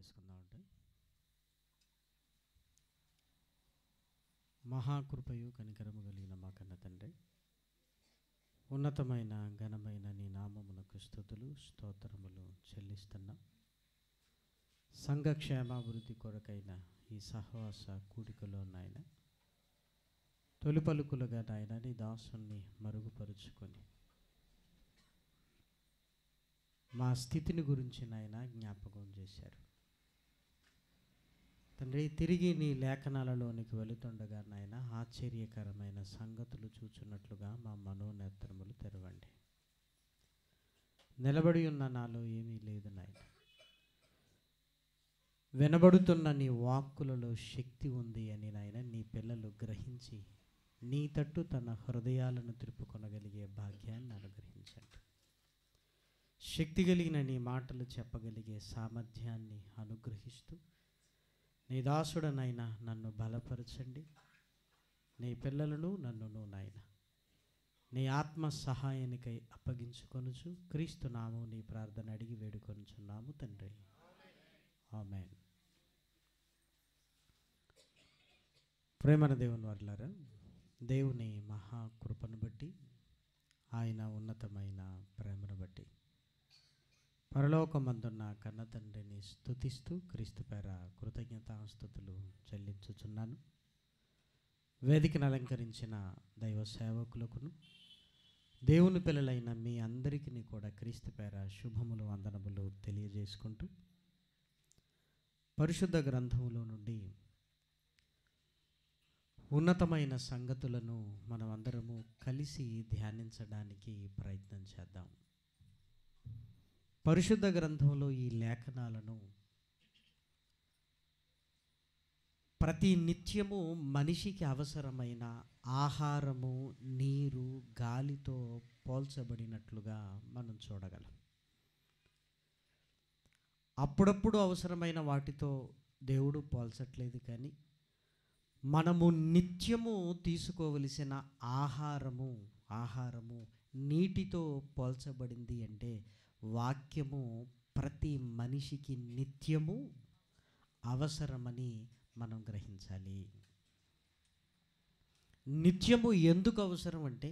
చేసుకుందామంటే మహాకృపయు కనికరము కలిగిన మా కన్న తండ్రి, ఉన్నతమైన ఘనమైన నీ నామమునకు స్తుతులు స్తోత్రములు చెల్లిస్తున్నా. సంఘ క్షేమాభివృద్ధి కొరకైన ఈ సహవాస కూడికలో నాయన తొలి పలుకులుగా నాయన నీ దాసుని మరుగుపరుచుకొని మా స్థితిని గురించి నాయన జ్ఞాపకం చేశారు తండ్రి. తిరిగి నీ లేఖనాలలోనికి వెళుతుండగా నాయన ఆశ్చర్యకరమైన సంగతులు చూచున్నట్లుగా మా మనోనేత్రములు తెరవండి. నిలబడి ఉన్న నాలో ఏమీ లేదు నాయన, వినబడుతున్న నీ వాక్కులలో శక్తి ఉంది అని నాయన నీ పిల్లలు గ్రహించి నీ తట్టు తన హృదయాలను త్రిప్పుకొనగలిగే భాగ్యాన్ని అనుగ్రహించండి. శక్తి కలిగిన నీ మాటలు చెప్పగలిగే సామర్థ్యాన్ని అనుగ్రహిస్తూ నీ దాసుడనైనా నన్ను బలపరచండి. నీ పిల్లలను నన్ను నాయన నీ ఆత్మ సహాయానికై అప్పగించుకొనుచు క్రీస్తు నామం నీ ప్రార్థన అడిగి వేడుకొనుచున్నాము తండ్రి, ఆమేన్. ప్రేమన దేవుని వర్లారా, దేవుని మహాకృపను బట్టి ఆయన ఉన్నతమైన ప్రేమను బట్టి పరలోకమందున్న కన్న తండ్రిని స్తుతిస్తూ క్రీస్తు పేర కృతజ్ఞతాస్తుతులు చెల్లించుచున్నాను. వేదికను అలంకరించిన దైవ సేవకులకును దేవుని పిల్లలైన మీ అందరికీ కూడా క్రీస్తు పేర శుభములు వందనములు తెలియజేసుకుంటూ పరిశుద్ధ గ్రంథములో నుండి ఉన్నతమైన సంగతులను మనం అందరము కలిసి ధ్యానించడానికి ప్రయత్నం చేద్దాం. పరిశుద్ధ గ్రంథంలో ఈ లేఖనాలను ప్రతి నిత్యము మనిషికి అవసరమైన ఆహారము, నీరు, గాలితో పోల్చబడినట్లుగా మనం చూడగలం. అప్పుడప్పుడు అవసరమైన వాటితో దేవుడు పోల్చట్లేదు, కానీ మనము నిత్యము తీసుకోవలసిన ఆహారము నీటితో పోల్చబడింది. అంటే వాక్యము ప్రతి మనిషికి నిత్యము అవసరమని మనం గ్రహించాలి. నిత్యము ఎందుకు అవసరం అంటే,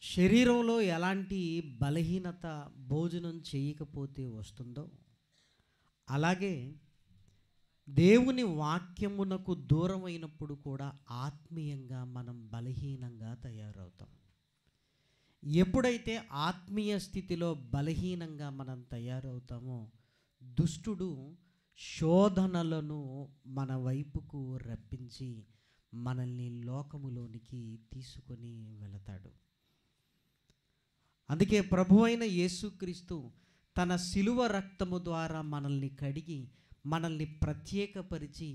శరీరంలో ఎలాంటి బలహీనత భోజనం చేయకపోతే వస్తుందో, అలాగే దేవుని వాక్యమునకు దూరమైనప్పుడు కూడా ఆత్మీయంగా మనం బలహీనంగా తయారవుతాం. ఎప్పుడైతే ఆత్మీయ స్థితిలో బలహీనంగా మనం తయారవుతామో, దుష్టుడు శోధనలను మన వైపుకు రప్పించి మనల్ని లోకములోనికి తీసుకొని వెళతాడు. అందుకే ప్రభువైన యేసుక్రీస్తు తన శిలువ రక్తము ద్వారా మనల్ని కడిగి మనల్ని ప్రత్యేకపరిచి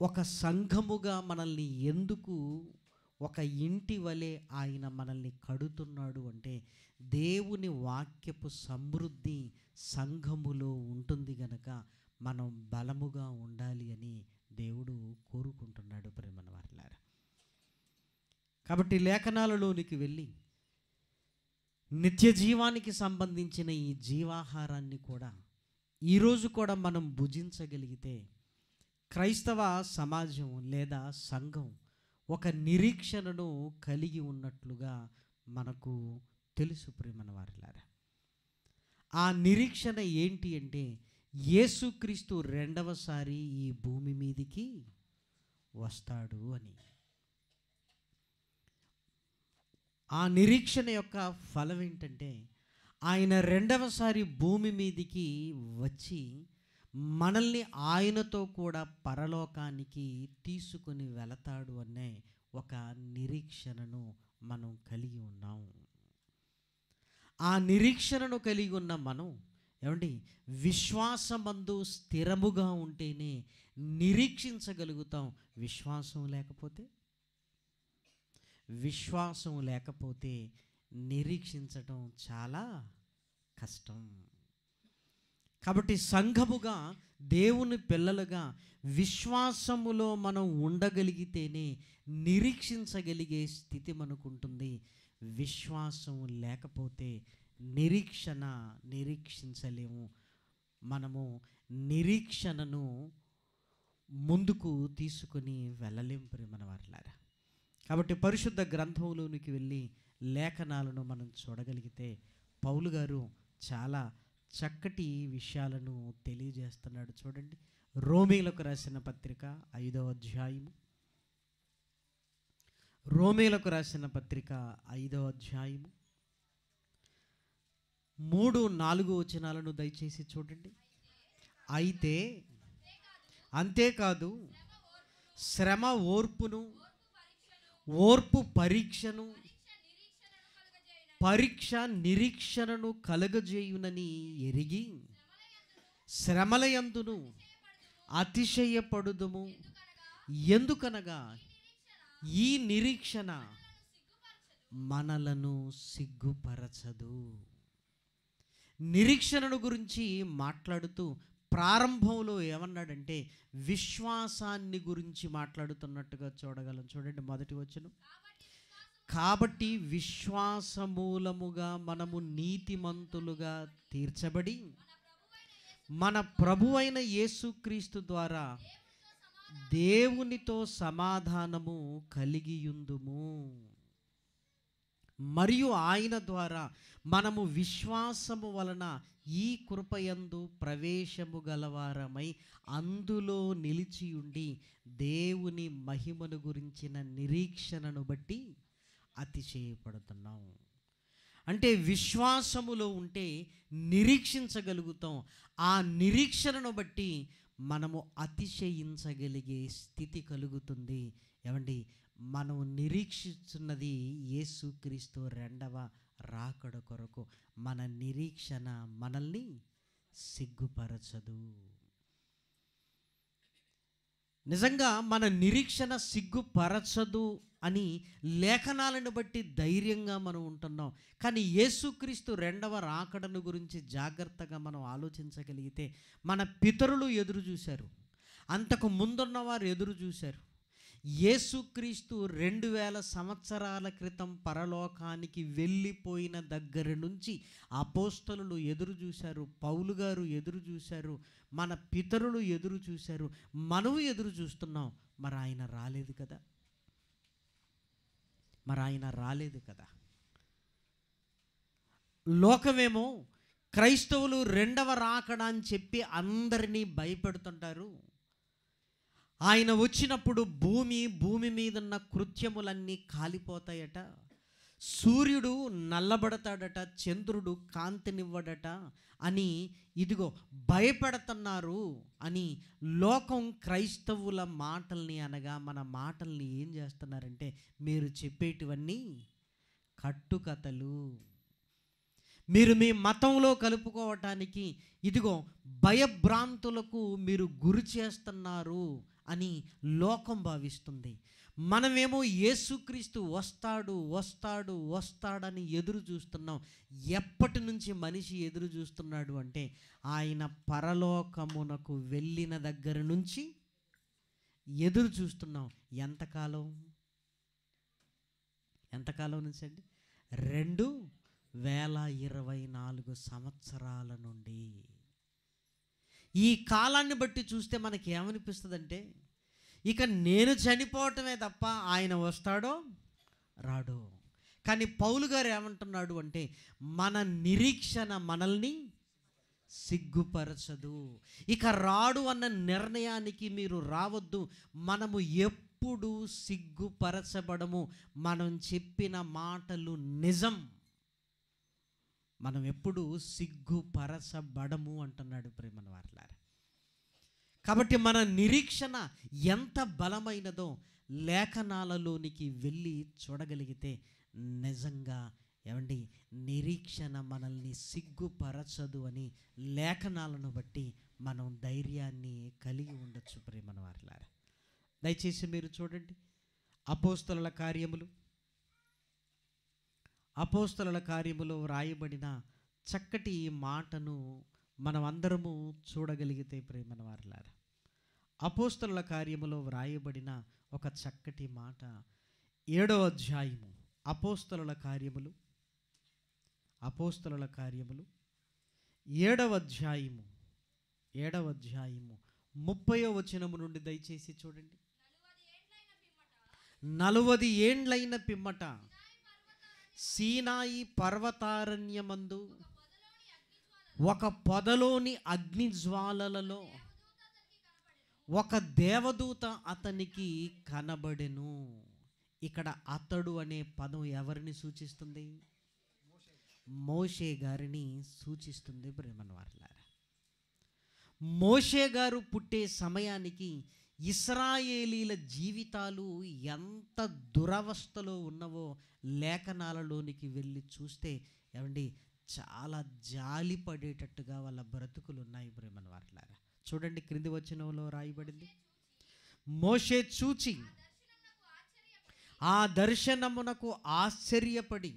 ఒక సంఘముగా మనల్ని ఎందుకు ఒక ఇంటి వలె ఆయన మనల్ని కడుతున్నాడు అంటే, దేవుని వాక్యపు సమృద్ధి సంఘములో ఉంటుంది గనక మనం బలముగా ఉండాలి అని దేవుడు కోరుకుంటున్నాడు. ప్రేమన వారలారా, కాబట్టి లేఖనాలలోనికి వెళ్ళి నిత్య జీవానికి సంబంధించిన ఈ జీవాహారాన్ని కూడా ఈరోజు కూడా మనం భుజించగలిగితే క్రైస్తవ సమాజం లేదా సంఘం ఒక నిరీక్షణను కలిగి ఉన్నట్లుగా మనకు తెలుసు. ప్రేమన వారలారా, ఆ నిరీక్షణ ఏంటి అంటే, యేసుక్రీస్తు రెండవసారి ఈ భూమి మీదికి వస్తాడు అని. ఆ నిరీక్షణ యొక్క ఫలం ఏంటంటే, ఆయన రెండవసారి భూమి మీదికి వచ్చి మనల్ని ఆయనతో కూడా పరలోకానికి తీసుకొని వెళతాడు అనే ఒక నిరీక్షణను మనం కలిగి ఉన్నాం. ఆ నిరీక్షణను కలిగి ఉన్న మనం ఏమండి, విశ్వాసమందు స్థిరముగా ఉంటేనే నిరీక్షించగలుగుతాం. విశ్వాసం లేకపోతే నిరీక్షించటం చాలా కష్టం. కాబట్టి సంఘముగా, దేవుని పిల్లలుగా విశ్వాసములో మనం ఉండగలిగితేనే నిరీక్షించగలిగే స్థితి మనకు ఉంటుంది. విశ్వాసం లేకపోతే నిరీక్షించలేము. మనము నిరీక్షణను ముందుకు తీసుకుని వెళ్ళలేం ప్రియమైన వారలారా. కాబట్టి పరిశుద్ధ గ్రంథంలోనికి వెళ్ళి లేఖనాలను మనం చూడగలిగితే పౌలు గారు చాలా చక్కటి విషయాలను తెలియజేస్తున్నాడు. చూడండి, రోమీలకు రాసిన పత్రిక 5వ అధ్యాయము, రోమీలకు రాసిన పత్రిక 5వ అధ్యాయము 3-4 వచనాలను దయచేసి చూడండి. అయితే అంతేకాదు శ్రమ ఓర్పును, ఓర్పు పరీక్షను, పరీక్ష నిరీక్షణను కలగజేయునని ఎరిగి శ్రమలయందును అతిశయపడుదుము. ఎందుకనగా ఈ నిరీక్షణ మనలను సిగ్గుపరచదు. నిరీక్షణను గురించి మాట్లాడుతూ ప్రారంభంలో ఏమన్నాడంటే విశ్వాసాన్ని గురించి మాట్లాడుతున్నట్టుగా చూడగలం. చూడండి, మొదటి వచనం, కాబట్టి విశ్వాసమూలముగా మనము నీతిమంతులుగా తీర్చబడి మన ప్రభువైన యేసుక్రీస్తు ద్వారా దేవునితో సమాధానము కలిగియుందుము. మరియు ఆయన ద్వారా మనము విశ్వాసము వలన ఈ కృపయందు ప్రవేశము గలవారమై అందులో నిలిచియుండి దేవుని మహిమను గురించిన నిరీక్షణను బట్టి అతిశయపడుతున్నాం. అంటే విశ్వాసములో ఉంటే నిరీక్షించగలుగుతాం. ఆ నిరీక్షణను బట్టి మనము అతిశయించగలిగే స్థితి కలుగుతుంది. ఏమండి, మనం నిరీక్షిస్తున్నది యేసుక్రీస్తు రెండవ రాకడ కొరకు. మన నిరీక్షణ మనల్ని సిగ్గుపరచదు. నిజంగా మన నిరీక్షణ సిగ్గుపరచదు అని లేఖనాలను బట్టి ధైర్యంగా మనం ఉంటున్నాం. కానీ యేసుక్రీస్తు రెండవ రాకడను గురించి జాగ్రత్తగా మనం ఆలోచించగలిగితే మన పితరులు ఎదురు చూశారు, అంతకు ముందున్న వారు ఎదురు చూశారు. యేసుక్రీస్తు 2000 సంవత్సరాల క్రితం పరలోకానికి వెళ్ళిపోయిన దగ్గర నుంచి అపోస్తలులు ఎదురు చూశారు, పౌలు గారు ఎదురు చూశారు, మన పితరులు ఎదురు చూశారు, మనము ఎదురు చూస్తున్నాం. మరి ఆయన రాలేదు కదా, మరి ఆయన రాలేదు కదా. లోకమేమో క్రైస్తవులు రెండవ రాకడ అని చెప్పి అందరినీ భయపెడుతుంటారు. ఆయన వచ్చినప్పుడు భూమి మీదున్న కృత్యములన్నీ కాలిపోతాయట, సూర్యుడు నల్లబడతాడట, చంద్రుడు కాంతినివ్వడట అని ఇదిగో భయపెడుతున్నారు అని లోకం క్రైస్తవుల మాటల్ని అనగా మన మాటల్ని ఏం చేస్తున్నారంటే మీరు చెప్పేటివన్నీ కట్టుకథలు, మీరు మీ మతంలో కలుపుకోవటానికి ఇదిగో భయభ్రాంతులకు మీరు గురి చేస్తున్నారు అని లోకం భావిస్తుంది. మనమేమో యేసుక్రీస్తు వస్తాడు వస్తాడు వస్తాడని ఎదురు చూస్తున్నాం. ఎప్పటి నుంచి మనిషి ఎదురు చూస్తున్నాడు అంటే ఆయన పరలోకమునకు వెళ్ళిన దగ్గర నుంచి ఎదురు చూస్తున్నాం. ఎంతకాలం నుంచి అండి? 2024 సంవత్సరాల నుండి. ఈ కాలాన్ని బట్టి చూస్తే మనకి ఏమనిపిస్తుందంటే ఇక నేను చనిపోవటమే తప్ప ఆయన వస్తాడో రాడో. కానీ పౌలు గారు ఏమంటున్నాడు అంటే మన నిరీక్షణ మనల్ని సిగ్గుపరచదు. ఇక రాడు అన్న నిర్ణయానికి మీరు రావద్దు. మనము ఎప్పుడు సిగ్గుపరచబడము. మనం చెప్పిన మాటలు నిజం, మనం ఎప్పుడు సిగ్గుపరచబడము అంటున్నాడు ప్రేమన వారలారా. కాబట్టి మన నిరీక్షణ ఎంత బలమైనదో లేఖనాలలోనికి వెళ్ళి చూడగలిగితే నిజంగా ఏమండి నిరీక్షణ మనల్ని సిగ్గుపరచదు అని లేఖనాలను బట్టి మనం ధైర్యాన్ని కలిగి ఉండొచ్చు ప్రేమన వారలారా. దయచేసి మీరు చూడండి, అపోస్తలుల కార్యములో వ్రాయబడిన చక్కటి మాటను మనం అందరము చూడగలిగితే ప్రేమన వారలారా, అపోస్తలుల కార్యములో వ్రాయబడిన ఒక చక్కటి మాట 7వ అధ్యాయము, అపోస్తలుల కార్యములు 7వ అధ్యాయము 7వ అధ్యాయము 30వ వచనము నుండి దయచేసి చూడండి. 40 ఏండ్లైన పిమ్మట సీనాయి పర్వతారణ్యమందు ఒక పొదలోని అగ్ని జ్వాలలలో ఒక దేవదూత అతనికి కనబడెను. ఇక్కడ అతడు అనే పదం ఎవరిని సూచిస్తుంది? మోషే గారిని సూచిస్తుంది. ప్రేమనవారులారా, మోషే గారు పుట్టే సమయానికి ఇశ్రాయేలీల జీవితాలు ఎంత దురవస్థలో ఉన్నవో లేఖనాలలోనికి వెళ్ళి చూస్తే ఏమండి చాలా జాలి పడేటట్టుగా వాళ్ళ బ్రతుకులు ఉన్నాయి. ప్రేమనవారులారా, చూడండి క్రింది వచనంలో రాయబడింది, మోషే చూచి ఆ దర్శనమునకు ఆశ్చర్యపడి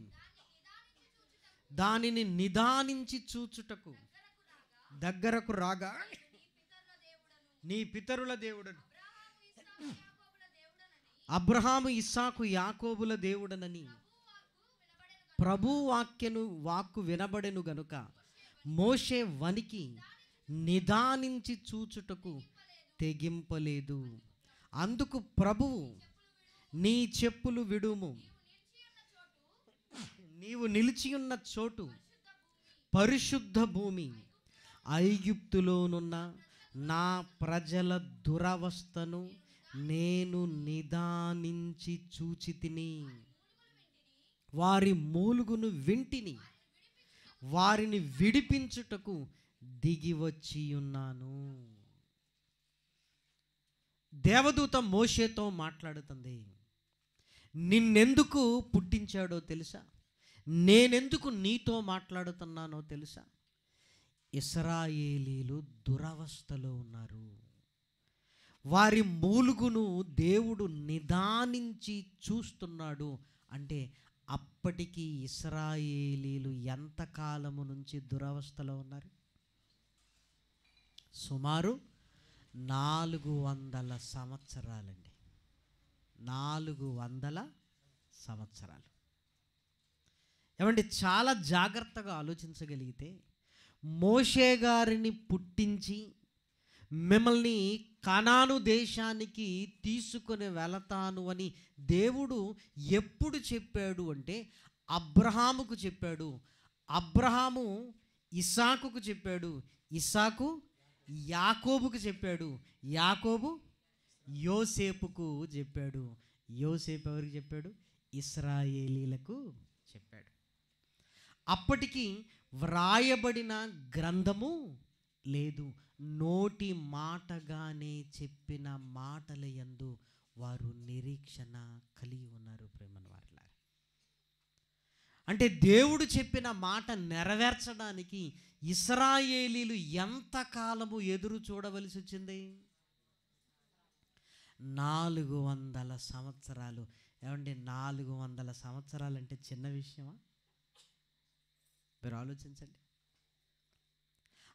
దానిని నిదానించి చూచుటకు దగ్గరకు రాగా, నీ పితరుల దేవుడను అబ్రహాము ఇస్సాకు యాకోబుల దేవుడనని ప్రభు వాక్కు వినబడెను గనుక మోషే వనికి నిదానించి చూచుటకు తెగింపలేదు. అందుకు ప్రభువు, నీ చెప్పులు విడుము, నీవు నిలిచియున్న చోటు పరిశుద్ధ భూమి, ఐగుప్తులోనున్న నా ప్రజల దురవస్థను నేను నిదానించి చూచితిని, వారి మూలుగును వింటిని, వారిని విడిపించుటకు దిగి వచ్చి ఉన్నాను. దేవదూత మోషేతో మాట్లాడుతుంది. నిన్నెందుకు పుట్టించాడో తెలుసా? నేనెందుకు నీతో మాట్లాడుతున్నానో తెలుసా? ఇశ్రాయేలీలు దురవస్థలో ఉన్నారు. వారి మూలుగును దేవుడు నిదానించి చూస్తున్నాడు. అంటే అప్పటికి ఇశ్రాయేలీలు ఎంతకాలము నుంచి దురవస్థలో ఉన్నారు? సుమారు 400 సంవత్సరాలండి. 400 సంవత్సరాలు. ఏమంటే చాలా జాగ్రత్తగా ఆలోచించగలిగితే, మోషే గారిని పుట్టించి మిమ్మల్ని కనాను దేశానికి తీసుకొని వెళతాను అని దేవుడు ఎప్పుడు చెప్పాడు అంటే అబ్రహాముకు చెప్పాడు. అబ్రహాము ఇస్సాకుకు చెప్పాడు. ఇస్సాకు యాకోబుకు చెప్పాడు. యాకోబు యోసేపుకు చెప్పాడు. యోసేపు ఎవరికి చెప్పాడు? ఇశ్రాయేలీలకు చెప్పాడు. అప్పటికి వ్రాయబడిన గ్రంథము లేదు. నోటి మాటగానే చెప్పిన మాటల యందు వారు నిరీక్షణ కలిగి ఉన్నారు. ప్రేమనవారులారా, అంటే దేవుడు చెప్పిన మాట నెరవేర్చడానికి ఇశ్రాయేలీలు ఎంతకాలము ఎదురు చూడవలసి వచ్చింది? 400 సంవత్సరాలు. ఏమండి 400 సంవత్సరాలు అంటే చిన్న విషయమా? మీరు ఆలోచించండి.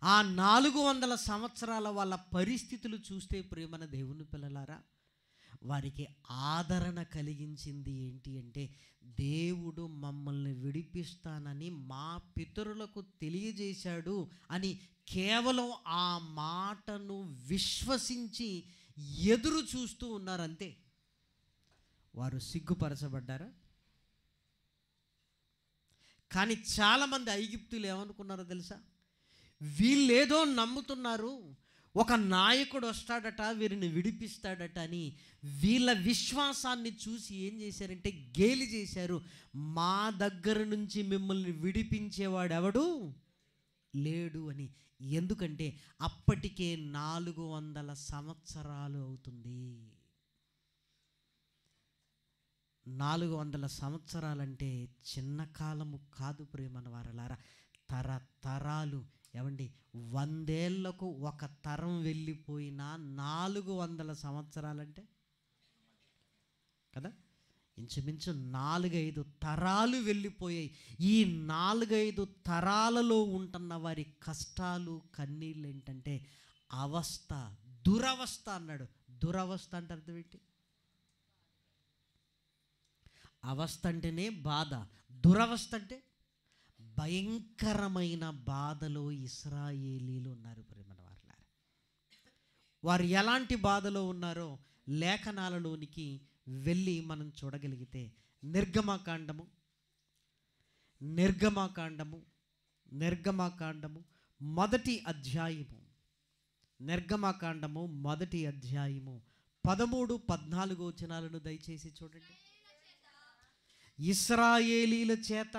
ఆ 400 సంవత్సరాల వాళ్ళ పరిస్థితులు చూస్తే ప్రియమైన దేవుని పిల్లలారా, వారికి ఆదరణ కలిగించింది ఏంటి అంటే, దేవుడు మమ్మల్ని విడిపిస్తానని మా పితరులకు తెలియజేశాడు అని కేవలం ఆ మాటను విశ్వసించి ఎదురు చూస్తూ ఉన్నారంతే. వారు సిగ్గుపరచబడ్డారా? కానీ చాలామంది ఐగుప్తులు ఏమనుకున్నారో తెలుసా? వీళ్ళేదో నమ్ముతున్నారు, ఒక నాయకుడు వస్తాడట, వీరిని విడిపిస్తాడట అని వీళ్ళ విశ్వాసాన్ని చూసి ఏం చేశారంటే గేలి చేశారు. మా దగ్గర నుంచి మిమ్మల్ని విడిపించేవాడు ఎవడు లేడు అని. ఎందుకంటే అప్పటికే 400 సంవత్సరాలు అవుతుంది. 400 సంవత్సరాలంటే చిన్న కాలము కాదు ప్రియమైన వారలారా. తరతరాలు. ఏమండి 100 ఏళ్లకు ఒక తరం వెళ్ళిపోయినా 400 సంవత్సరాలంటే కదా, ఇంచుమించు 4-5 తరాలు వెళ్ళిపోయాయి. ఈ 4-5 తరాలలో ఉంటున్న వారి కష్టాలు కన్నీళ్ళు ఏంటంటే అవస్థ, దురవస్థ అన్నాడు. దురవస్థ అంటే అర్థం ఏంటి? అవస్థ అంటేనే బాధ, దురవస్థ అంటే భయంకరమైన బాధలో ఇశ్రాయేలీలు ఉన్నారు ప్రేమల వారలారా. వారు ఎలాంటి బాధలో ఉన్నారో లేఖనాలలోనికి వెళ్ళి మనం చూడగలిగితే నిర్గమకాండము నిర్గమకాండము నిర్గమకాండము మొదటి అధ్యాయము నిర్గమకాండము మొదటి అధ్యాయము 13-14 వచనాలను దయచేసి చూడండి. ఇశ్రాయేలీల చేత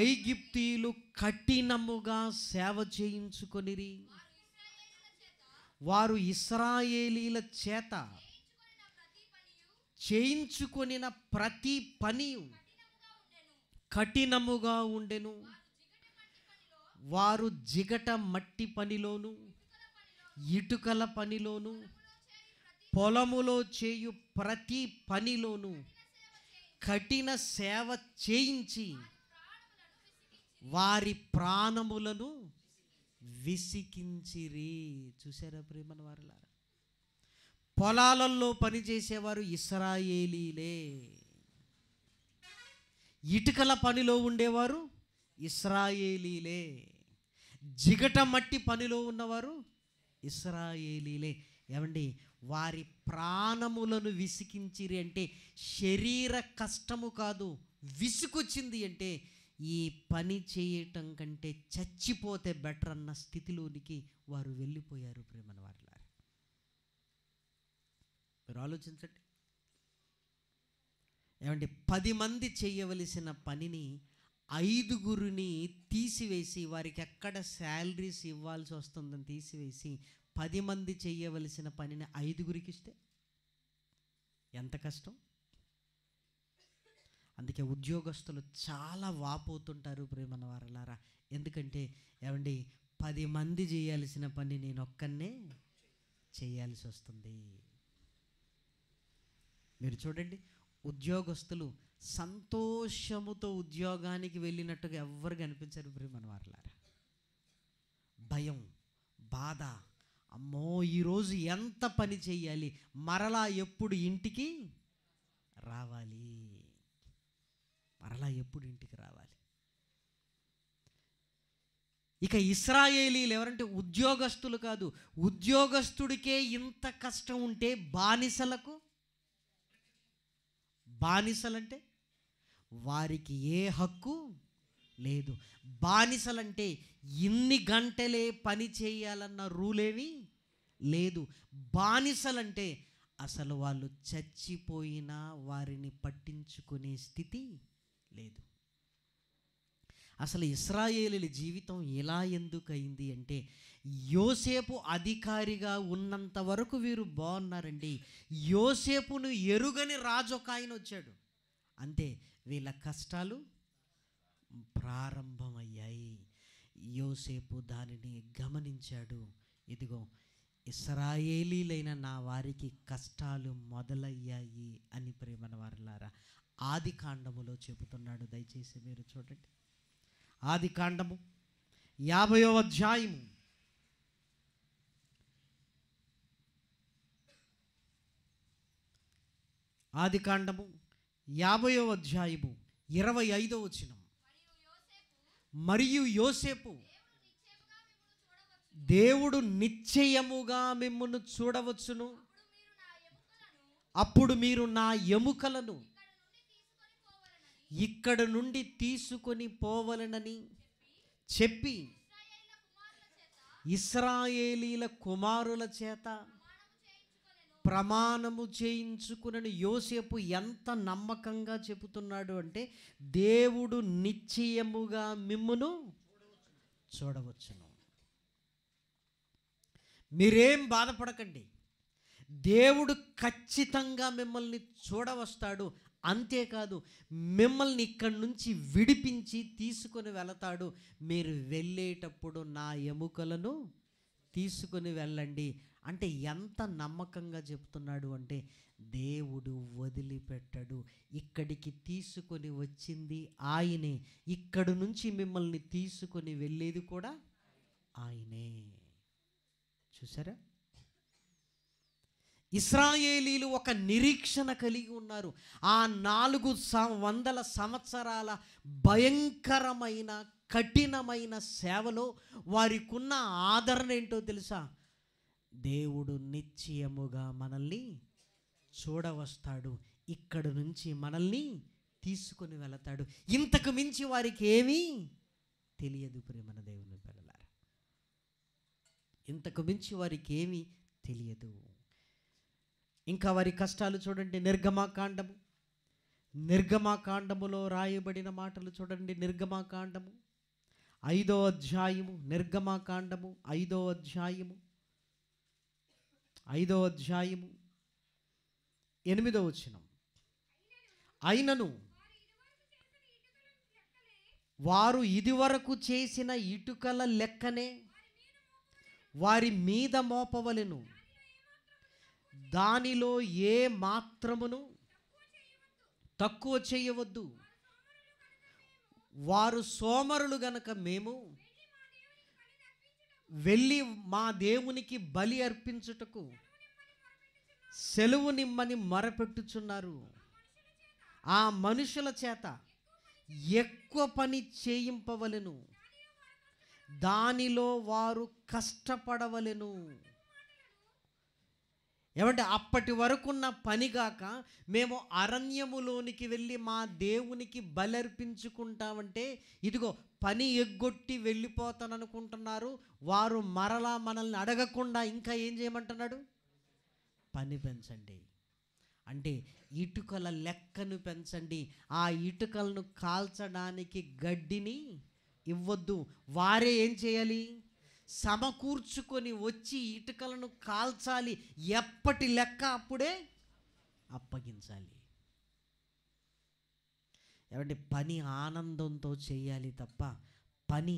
ఐగుప్తీయులు కఠినముగా సేవ చేయించుకొనిరి. వారు ఇశ్రాయేలీల చేత చేయించుకొనిన ప్రతి పని కఠినముగా ఉండెను. వారు జిగట మట్టి పనిలోను ఇటుకల పనిలోను పొలములో చేయు ప్రతి పనిలోను కఠిన సేవ చేయించి వారి ప్రాణములను విసికించిరి. చూసారా ప్రేమన వారలారా, పొలాలలో పనిచేసేవారు ఇశ్రాయేలీలే, ఇటుకల పనిలో ఉండేవారు ఇశ్రాయేలీలే, జిగట మట్టి పనిలో ఉన్నవారు ఇశ్రాయేలీలే. ఏమండి, వారి ప్రాణములను విసికించిరి అంటే శరీర కష్టము కాదు, విసుకొచ్చింది అంటే ఈ పని చేయటం కంటే చచ్చిపోతే బెటర్ అన్న స్థితిలోనికి వారు వెళ్ళిపోయారు. ప్రేమన వారలారా, మీరు ఆలోచించండి. ఏమంటే 10 మంది చేయవలసిన పనిని 5గురిని తీసివేసి, వారికి ఎక్కడ శాలరీస్ ఇవ్వాల్సి వస్తుందని తీసివేసి 10 మంది చేయవలసిన పనిని 5గురికి ఇస్తే ఎంత కష్టం. అందుకే ఉద్యోగస్తులు చాలా వాపోతుంటారు ప్రేమన వారలారా. ఎందుకంటే ఏమండి 10 మంది చేయాల్సిన పని నేను ఒక్కనే చేయాల్సి వస్తుంది. మీరు చూడండి, ఉద్యోగస్తులు సంతోషముతో ఉద్యోగానికి వెళ్ళినట్టుగా ఎవ్వరు కనిపించారు ప్రేమన వారలారా. భయం, బాధ, అమ్మో ఈరోజు ఎంత పని చేయాలి, మరలా ఎప్పుడు ఇంటికి రావాలి, మరలా ఎప్పుడు ఇంటికి రావాలి. ఇక ఇశ్రాయేలీలు ఎవరంటే ఉద్యోగస్తులు కాదు. ఉద్యోగస్తుడికే ఇంత కష్టం ఉంటే బానిసలంటే వారికి ఏ హక్కు లేదు. బానిసలంటే ఇన్ని గంటలే పని చేయాలన్న రూలేమీ లేదు. బానిసలంటే అసలు వాళ్ళు చచ్చిపోయినా వారిని పట్టించుకునే స్థితి లేదు. అసలు ఇశ్రాయేలీల జీవితం ఎలా ఎందుకు అయింది అంటే, యోసేపు అధికారిగా ఉన్నంత వరకు వీరు బాగున్నారండి. యోసేపును ఎరుగని రాజు ఒక ఆయన వచ్చాడు, అంతే వీళ్ళ కష్టాలు ప్రారంభమయ్యాయి. యోసేపు దానిని గమనించాడు. ఇదిగో ఇశ్రాయేలీలైన నా వారికి కష్టాలు మొదలయ్యాయి అని ప్రేమన వారలారా ఆది కాండములో చెబుతున్నాడు. దయచేసి మీరు చూడండి, ఆది కాండము 50వ అధ్యాయము ఆది కాండము 50వ అధ్యాయము 25వ వచనం. మరియు యోసేపు దేవుడు నిశ్చయముగా మిమ్మును చూడవచ్చును, అప్పుడు మీరు నా ఎముకలను ఇక్కడ నుండి తీసుకొని పోవలనని చెప్పి ఇశ్రాయేలీల కుమారుల చేత ప్రమాణము చేయించుకునని యోసేపు ఎంత నమ్మకంగా చెబుతున్నాడు అంటే, దేవుడు నిశ్చయముగా మిమ్మును చూడవచ్చును. మీరేం బాధపడకండి, దేవుడు ఖచ్చితంగా మిమ్మల్ని చూడవస్తాడు. అంతేకాదు, మిమ్మల్ని ఇక్కడి నుంచి విడిపించి తీసుకొని వెళతాడు. మీరు వెళ్ళేటప్పుడు నా ఎముకలను తీసుకొని వెళ్ళండి అంటే ఎంత నమ్మకంగా చెప్తున్నాడు అంటే, దేవుడు వదిలిపెట్టడు. ఇక్కడికి తీసుకొని వచ్చింది ఆయనే, ఇక్కడి నుంచి మిమ్మల్ని తీసుకొని వెళ్ళేది కూడా ఆయనే. చూసారా, ఇశ్రాయేలీలు ఒక నిరీక్షణ కలిగి ఉన్నారు. ఆ 400 సంవత్సరాల భయంకరమైన కఠినమైన సేవలో వారికి ఉన్న ఆదరణ ఏంటో తెలుసా? దేవుడు నిశ్చయముగా మనల్ని చూడవస్తాడు, ఇక్కడి నుంచి మనల్ని తీసుకొని వెళతాడు. ఇంతకు మించి వారికి ఏమీ తెలియదు ప్రియమైన దేవుని పిల్లలారా, ఇంతకు మించి వారికి ఏమీ తెలియదు. ఇంకా వారి కష్టాలు చూడండి. నిర్గమాకాండములో రాయబడిన మాటలు చూడండి. నిర్గమాకాండము 5వ అధ్యాయము, నిర్గమాకాండము 5వ అధ్యాయము 8వ వచనం. అయినను వారు ఇదివరకు చేసిన ఇటుకల లెక్కనే వారి మీద మోపవలెను, దానిలో ఏ మాత్రమును తక్కువ చేయవద్దు. వారు సోమరులు గనక మేము వెళ్ళి మా దేవునికి బలి అర్పించుటకు సెలవు నిమ్మని మొరపెట్టుచున్నారు. ఆ మనుషుల చేత ఎక్కువ పని చేయింపవలెను, దానిలో వారు కష్టపడవలెను. ఏమంటే అప్పటి వరకున్న పనిగాక మేము అరణ్యములోనికి వెళ్ళి మా దేవునికి బలర్పించుకుంటామంటే, ఇదిగో పని ఎగ్గొట్టి వెళ్ళిపోతాననుకుంటున్నారు. వారు మరలా మనల్ని అడగకుండా ఇంకా ఏం చేయమంటున్నాడు? పని పెంచండి అంటే ఇటుకల లెక్కను పెంచండి. ఆ ఇటుకలను కాల్చడానికి గడ్డిని ఇవ్వద్దు. వారే ఏం చేయాలి? సమకూర్చుకొని వచ్చి ఇటుకలను కాల్చాలి. ఎప్పటి లెక్క అప్పుడే అప్పగించాలి. ఏమంటే పని ఆనందంతో చేయాలి తప్ప పని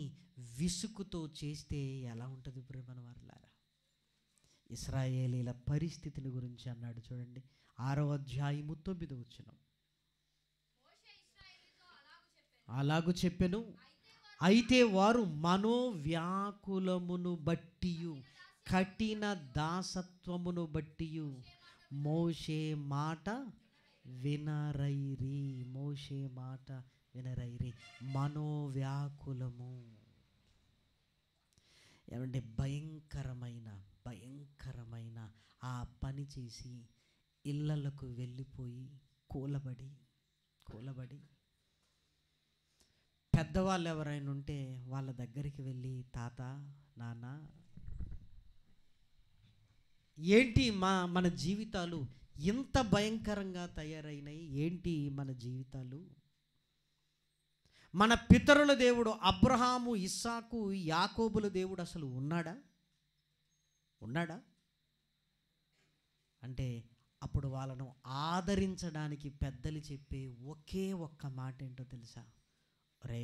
విసుగుతో చేస్తే ఎలా ఉంటుంది ప్రియమైన వారలారా? ఇశ్రాయేలీల పరిస్థితిని గురించి అన్నాడు చూడండి. 6వ అధ్యాయము 9వ వచనం. అలాగు చెప్పెను, అయితే వారు మనోవ్యాకులమును బట్టియు కఠిన దాసత్వమును బట్టియు మోషే మాట వినరైరి. మోషే మాట వినరైరి. మనోవ్యాకులము ఏమంటే భయంకరమైన ఆ పని చేసి ఇళ్ళకు వెళ్ళిపోయి కూలబడి పెద్దవాళ్ళు ఎవరైనా ఉంటే వాళ్ళ దగ్గరికి వెళ్ళి, తాత, నాన్న, ఏంటి మన జీవితాలు ఇంత భయంకరంగా తయారైనాయి? ఏంటి మన జీవితాలు? మన పితరుల దేవుడు అబ్రహాము, ఇస్సాకు, యాకోబుల దేవుడు అసలు ఉన్నాడా అంటే అప్పుడు వాళ్ళను ఆదరించడానికి పెద్దలు చెప్పే ఒకే ఒక్క మాట ఏంటో తెలుసా? రే,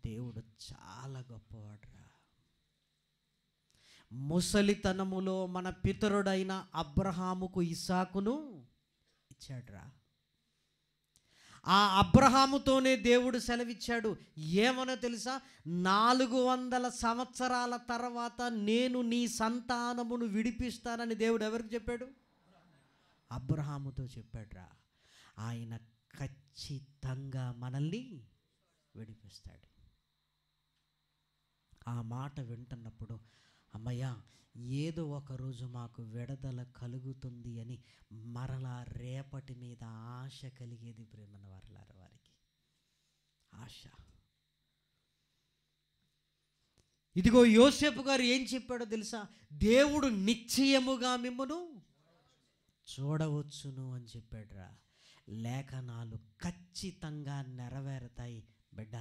దేవుడు చాలా గొప్పవాడురా. ముసలితనములో మన పితరుడైన అబ్రహాముకు ఇస్సాకును ఇచ్చాడురా. ఆ అబ్రహాముతోనే దేవుడు సెలవిచ్చాడు. ఏమనో తెలుసా? 400 సంవత్సరాల తర్వాత నేను నీ సంతానమును విడిపిస్తానని దేవుడు ఎవరికి చెప్పాడు? అబ్రహాముతో చెప్పాడురా. ఆయన ఖచ్చితంగా మనల్ని విడిపిస్తాడు. ఆ మాట వింటున్నప్పుడు అమ్మయ్య, ఏదో ఒక రోజు మాకు విడుదల కలుగుతుంది అని మరలా రేపటి మీద ఆశ కలిగేది ప్రేమన వారలారా. వారికి ఆశ. ఇదిగో యోసేపు గారు ఏం చెప్పాడో తెలుసా? దేవుడు నిశ్చయముగా మిమ్మును చూడవచ్చును అని చెప్పాడురా. లేఖనాలు ఖచ్చితంగా నెరవేరుతాయి బిడ్డ.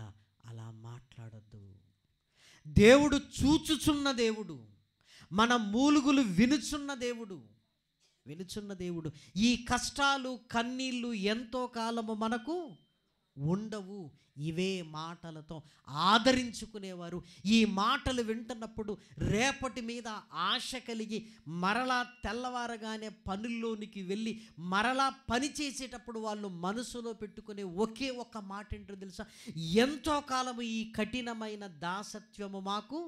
అలా మాట్లాడొద్దు. దేవుడు చూచుచున్న దేవుడు, మన మూలుగులు వినుచున్న దేవుడు. ఈ కష్టాలు, కన్నీళ్ళు ఎంతో కాలము మనకు ఉండవు. ఇవే మాటలతో ఆదరించుకునేవారు. ఈ మాటలు వింటున్నప్పుడు రేపటి మీద ఆశ కలిగి మరలా తెల్లవారగానే పనుల్లోనికి వెళ్ళి మరలా పని చేసేటప్పుడు వాళ్ళు మనసులో పెట్టుకునే ఒకే ఒక్క మాట ఏంటో తెలుసా? ఎంతో కాలము ఈ కఠినమైన దాసత్వము మాకు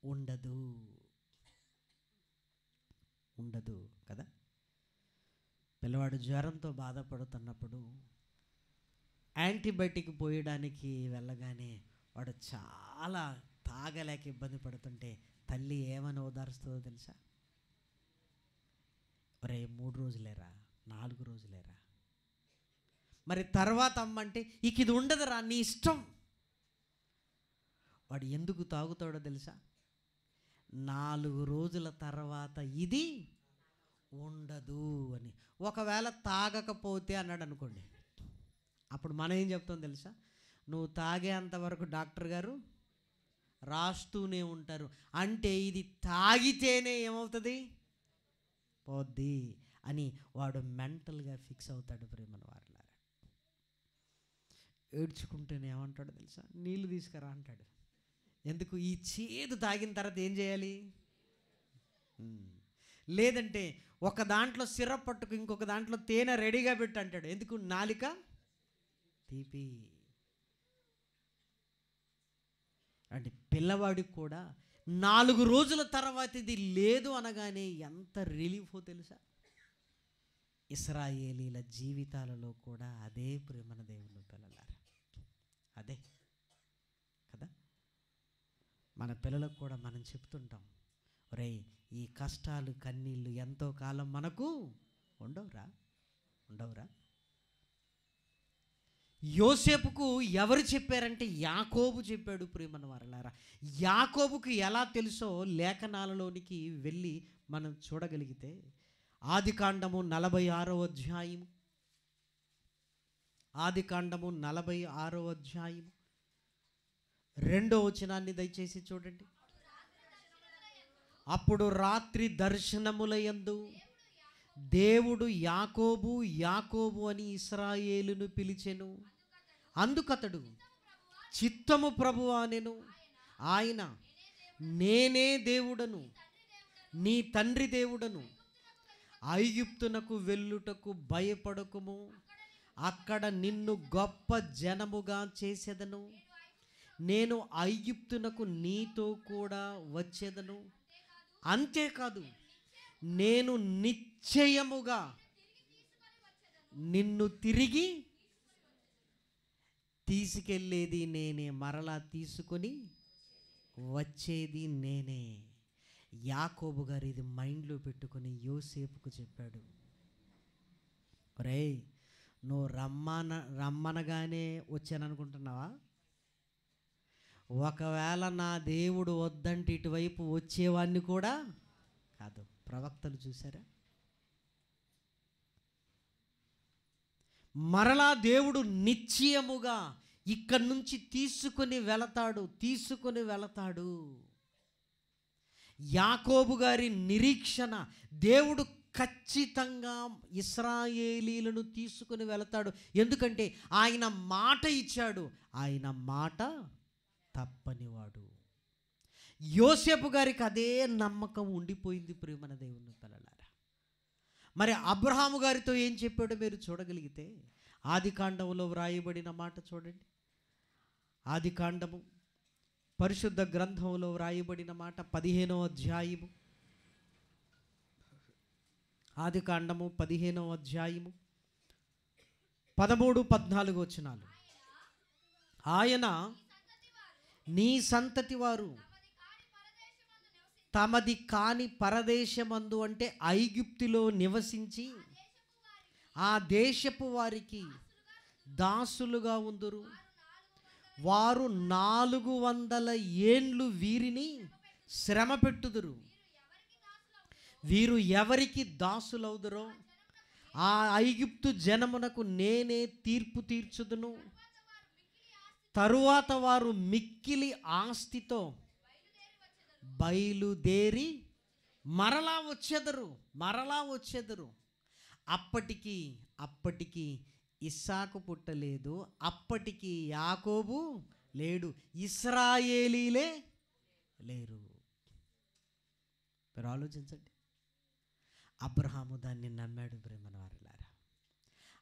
ఉండదు కదా. పిల్లవాడు జ్వరంతో బాధపడుతున్నప్పుడు యాంటీబయాటిక్ పోయడానికి వెళ్ళగానే వాడు చాలా తాగలేక ఇబ్బంది పడుతుంటే తల్లి ఏమని ఓదారుస్తుందో తెలుసా? ఒరే 3 రోజులేరా, 4 రోజులేరా, మరి తర్వాత అమ్మంటే ఇక ఇది ఉండదురా, నీ ఇష్టం. వాడు ఎందుకు తాగుతాడో తెలుసా? 4 రోజుల తర్వాత ఇది ఉండదు అని. ఒకవేళ తాగకపోతే అన్నాడు అనుకోండి, అప్పుడు మనం ఏం చెప్తాం తెలుసా? నువ్వు తాగేంత వరకు డాక్టర్ గారు రాస్తూనే ఉంటారు. అంటే ఇది తాగితేనే ఏమవుతుంది, పోద్ది అని వాడు మెంటల్గా ఫిక్స్ అవుతాడు. ప్రేమను వారలారా, ఏడ్చుకుంటేనే ఏమంటాడు తెలుసా? నీళ్ళు తీసుకురా అంటాడు. ఎందుకు? ఈ చేదు తాగిన తర్వాత ఏం చేయాలి? లేదంటే ఒక దాంట్లో సిరప్ పట్టుకు ఇంకొక దాంట్లో తేనె రెడీగా పెట్టు అంటాడు. ఎందుకు? నాలిక తీపి. అంటే పిల్లవాడికి కూడా 4 రోజుల తర్వాత ఇది లేదు అనగానే ఎంత రిలీఫో తెలుసా? ఇశ్రాయేలీల జీవితాలలో కూడా అదే ప్రేమన దేవుని పిల్లలారా, అదే కదా. మన పిల్లలకు కూడా మనం చెప్తుంటాం, ఒరేయ్ ఈ కష్టాలు కన్నీళ్ళు ఎంతో కాలం మనకు ఉండవురా. యోసేపుకు ఎవరు చెప్పారంటే యాకోబు చెప్పాడు. ప్రేమన వారలారా, యాకోబుకు ఎలా తెలుసో లేఖనాలలోనికి వెళ్ళి మనం చూడగలిగితే ఆదికాండము 46వ అధ్యాయం, ఆదికాండము 46వ అధ్యాయం 2వ వచనాన్ని దయచేసి చూడండి. అప్పుడు రాత్రి దర్శనములయందు దేవుడు యాకోబు యాకోబు అని ఇశ్రాయేలును పిలిచెను. అందుకతడు చిత్తము ప్రభువా నేను, ఆయన నేనే దేవుడను, నీ తండ్రి దేవుడను, ఐగుప్తునకు వెళ్ళుటకు భయపడకుము, అక్కడ నిన్ను గొప్ప జనముగా చేసేదను, నేను ఐగుప్తునకు నీతో కూడా వచ్చేదను, అంతేకాదు నేను నిశ్చయముగా నిన్ను తిరిగి తీసుకెళ్ళేది నేనే, మరలా తీసుకొని వచ్చేది నేనే. యాకోబు గారు ఇది మైండ్లో పెట్టుకొని యోసేపుకు చెప్పాడు, ఒరేయ్ నువ్వు రమ్మనగానే వచ్చాననుకుంటున్నావా? ఒకవేళ నా దేవుడు వద్దంటే ఇటువైపు వచ్చేవాడిని కూడా కాదు. ప్రవక్తలు చూసారా? మరలా దేవుడు నిశ్చయముగా ఇక్కడి నుంచి తీసుకొని వెళతాడు. యాకోబు గారి నిరీక్షణ, దేవుడు ఖచ్చితంగా ఇశ్రాయేలీలను తీసుకుని వెళతాడు. ఎందుకంటే ఆయన మాట ఇచ్చాడు, ఆయన మాట తప్పనివాడు. యోసేపు గారికి అదే నమ్మకం ఉండిపోయింది. ప్రేమన దేవుని పిల్లలారా, మరి అబ్రహాము గారితో ఏం చెప్పాడో మీరు చూడగలిగితే ఆదికాండములో వ్రాయబడిన మాట చూడండి. ఆదికాండము పరిశుద్ధ గ్రంథంలో వ్రాయబడిన మాట 15వ అధ్యాయము, ఆదికాండము 15వ అధ్యాయము 13-14 వచనాలు. ఆయన నీ సంతతి వారు తమది కాని పరదేశమందు, అంటే ఐగుప్తులో నివసించి ఆ దేశపు వారికి దాసులుగా ఉందురు. వారు 400 ఏండ్లు వీరిని శ్రమ పెట్టుదురు. వీరు ఎవరికి దాసులవుదురో ఆ ఐగుప్తు జనమునకు నేనే తీర్పు తీర్చుదును. తరువాత వారు మిక్కిలి ఆస్తితో బయలుదేరి మరలా వచ్చెదరు. అప్పటికి ఇస్సాకు పుట్టలేదు, అప్పటికి యాకోబు లేడు, ఇశ్రాయేలీలే లేరు. మీరు ఆలోచించండి. అబ్రహాము దాన్ని నమ్మాడు. ప్రేమన వారలారా,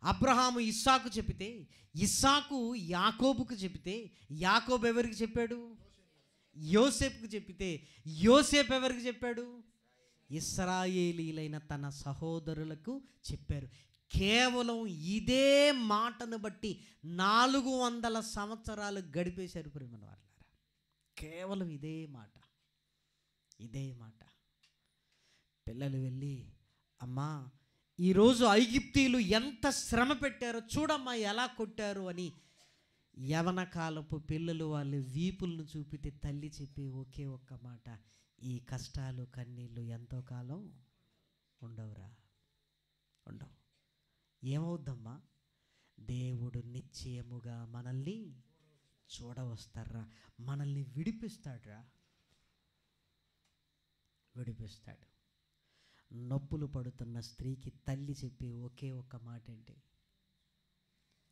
అబ్రహాము ఇస్సాకు చెబితే, ఇస్సాకు యాకోబుకు చెబితే, యాకోబు ఎవరికి చెప్పాడు? యోసేపుకు చెప్పితే, యోసేపు ఎవరికి చెప్పాడు? ఇశ్రాయేలీలైన తన సహోదరులకు చెప్పారు. కేవలం ఇదే మాటను బట్టి 400 సంవత్సరాలు గడిపేశారు. ప్రేమన వారలారా, కేవలం ఇదే మాట. పిల్లలు వెళ్ళి అమ్మా, ఈరోజు ఐగుప్తీయులు ఎంత శ్రమ పెట్టారో చూడమ్మా, ఎలా కొట్టారు అని యవన కాలపు పిల్లలు వాళ్ళు వీపులను చూపితే తల్లి చెప్పి ఒకే ఒక్క మాట, ఈ కష్టాలు కన్నీళ్ళు ఎంతో కాలం ఉండవురా, ఉండవు. ఏమవుద్దమ్మా, దేవుడు నిశ్చయముగా మనల్ని చూడవస్తారా, మనల్ని విడిపిస్తాడురా, విడిపిస్తాడు. నొప్పులు పడుతున్న స్త్రీకి తల్లి చెప్పి ఒకే ఒక్క మాట ఏంటి,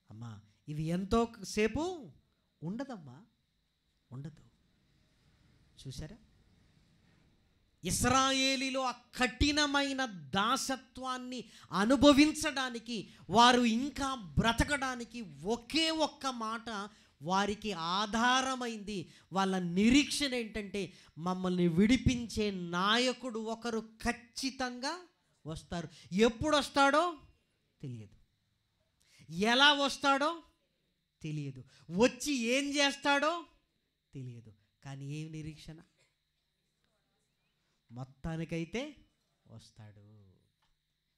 అమ్మా ఇవి ఎంతో సేపు ఉండదమ్మా, ఉండదు. చూసారా, ఇశ్రాయేలీలో ఆ కఠినమైన దాసత్వాన్ని అనుభవించడానికి, వారు ఇంకా బ్రతకడానికి ఒకే ఒక్క మాట వారికి ఆధారమైంది. వాళ్ళ నిరీక్షణ ఏంటంటే, మమ్మల్ని విడిపించే నాయకుడు ఒకరు ఖచ్చితంగా వస్తారు. ఎప్పుడు వస్తాడో తెలియదు, ఎలా వస్తాడో తెలియదు, వచ్చి ఏం చేస్తాడో తెలియదు. కానీ ఏం నిరీక్షణ, మొత్తానికైతే వస్తాడు.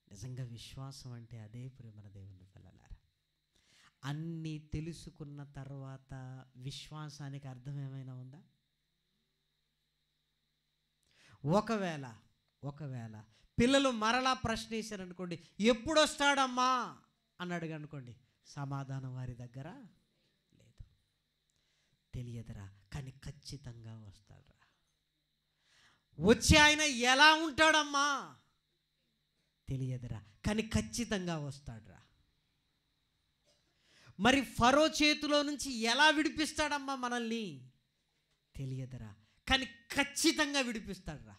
నిజంగా విశ్వాసం అంటే అదే ప్రియమైన దేవుని పిల్లలారా. అన్నీ తెలుసుకున్న తర్వాత విశ్వాసానికి అర్థం ఏమైనా ఉందా? ఒకవేళ పిల్లలు మరలా ప్రశ్న వేశారనుకోండి, ఎప్పుడు వస్తాడమ్మా అని అడుగనుకోండి, సమాధానం వారి దగ్గర లేదు. తెలియదురా, కానీ ఖచ్చితంగా వస్తాడురా. వచ్చి ఆయన ఎలా ఉంటాడమ్మా తెలియదురా, కానీ ఖచ్చితంగా వస్తాడురా. మరి ఫరో చేతిలో నుంచి ఎలా విడిపిస్తాడమ్మా మనల్ని తెలియదురా, కానీ ఖచ్చితంగా విడిపిస్తాడురా.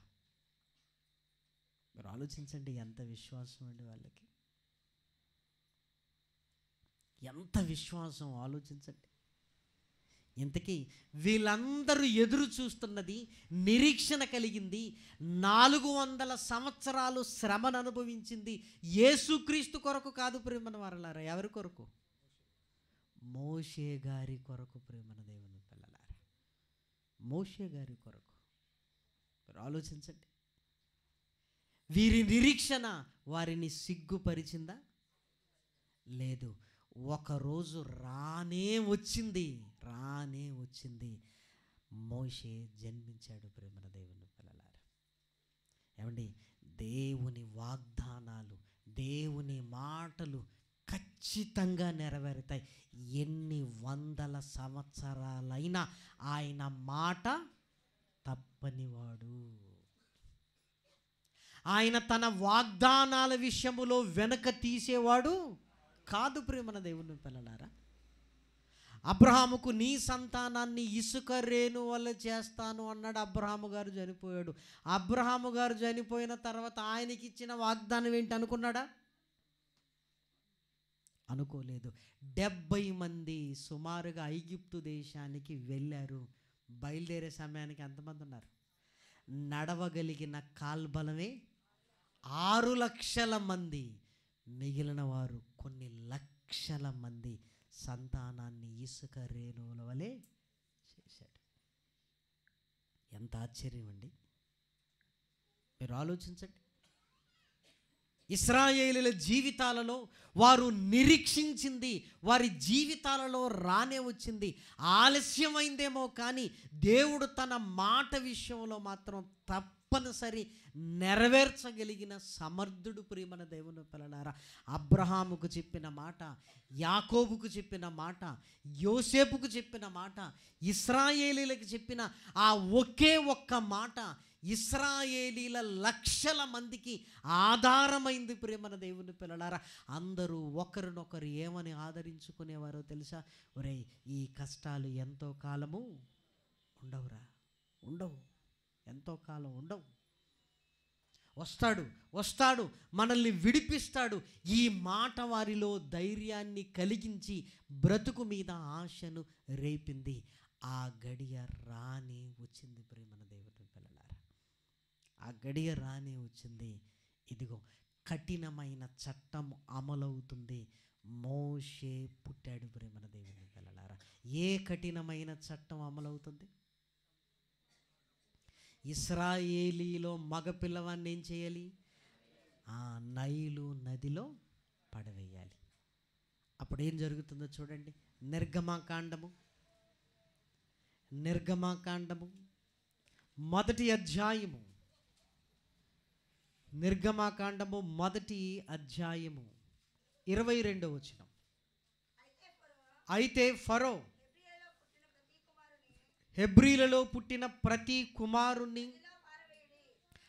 మీరు ఆలోచించండి, ఎంత విశ్వాసం అండి వాళ్ళకి, ఎంత విశ్వాసం ఆలోచించండి. ఇంతకీ వీళ్ళందరూ ఎదురు చూస్తున్నది, నిరీక్షణ కలిగింది, 400 సంవత్సరాలు శ్రమను అనుభవించింది యేసుక్రీస్తు కొరకు కాదు ప్రేమన వారలారా. ఎవరి కొరకు? మోషే గారి కొరకు ప్రేమన దేవుని పిల్లలారా, మోషే గారి కొరకు. మీరు ఆలోచించండి, వీరి నిరీక్షణ వారిని సిగ్గుపరిచిందా? లేదు. ఒకరోజు రానే వచ్చింది, మోషే జన్మించాడు ప్రేమన దేవుని పిల్లలారా. ఏమండి, దేవుని వాగ్దానాలు, దేవుని మాటలు ఖచ్చితంగా నెరవేరుతాయి. ఎన్ని 100 సంవత్సరాలైనా ఆయన మాట తప్పనివాడు. ఆయన తన వాగ్దానాల విషయములో వెనక తీసేవాడు కాదు ప్రేమన దేవుని పిల్లలారా. అబ్రహాముకు నీ సంతానాన్ని ఇసుక రేణు వల్ల చేస్తాను అన్నాడు. అబ్రహాము గారు చనిపోయాడు. అబ్రహాము గారు చనిపోయిన తర్వాత ఆయనకి ఇచ్చిన వాగ్దానం ఏంటి అనుకున్నాడా? అనుకోలేదు. 70 మంది సుమారుగా ఐగుప్తు దేశానికి వెళ్ళారు. బయలుదేరే సమయానికి ఎంతమంది ఉన్నారు? నడవగలిగిన కాల్బలమే 6 లక్షల మంది. మిగిలిన వారు కొన్ని లక్షల మంది సంతానాన్ని ఇసుక రేణువుల వలె చేశాడు. ఎంత ఆశ్చర్యం అండి, మీరు ఆలోచించండి. ఇశ్రాయేలీయుల జీవితాలలో వారు నిరీక్షించింది వారి జీవితాలలో రానే వచ్చింది. ఆలస్యమైందేమో కానీ దేవుడు తన మాట విషయంలో మాత్రం తప్పనిసరి నెరవేర్చగలిగిన సమర్థుడు ప్రియమైన దేవుని పిల్లలారా. అబ్రహాముకు చెప్పిన మాట, యాకోబుకు చెప్పిన మాట, యోసేపుకు చెప్పిన మాట, ఇశ్రాయేలీలకు చెప్పిన ఆ ఒకే ఒక్క మాట ఇశ్రాయేలీల లక్షల మందికి ఆధారమైంది ప్రియమైన దేవుని పిల్లలారా. అందరూ ఒకరినొకరు ఏమని ఆదరించుకునేవారో తెలుసా? ఒరేయ్, ఈ కష్టాలు ఎంతో కాలము ఉండవురా, ఉండవు, ఎంతో కాలం ఉండవు. వస్తాడు, మనల్ని విడిపిస్తాడు. ఈ మాట వారిలో ధైర్యాన్ని కలిగించి బ్రతుకు మీద ఆశను రేపింది. ఆ గడియ రాని వచ్చింది ప్రియమైన దేవుని పిల్లలారా, ఆ గడియ రాని వచ్చింది. ఇదిగో కఠినమైన చట్టం అమలవుతుంది. మోషే పుట్టాడు ప్రియమైన దేవుని పిల్లలారా. ఏ కఠినమైన చట్టం అమలవుతుంది? ఇశ్రాయేలీలో మగ పిల్లవాడిని ఏం చేయాలి? ఆ నైలు నదిలో పడవేయాలి. అప్పుడు ఏం జరుగుతుందో చూడండి. నిర్గమాకాండము మొదటి అధ్యాయము, నిర్గమాకాండము మొదటి అధ్యాయము 22వ వచనం. అయితే ఫరో హెబ్రీలలో పుట్టిన ప్రతి కుమారుని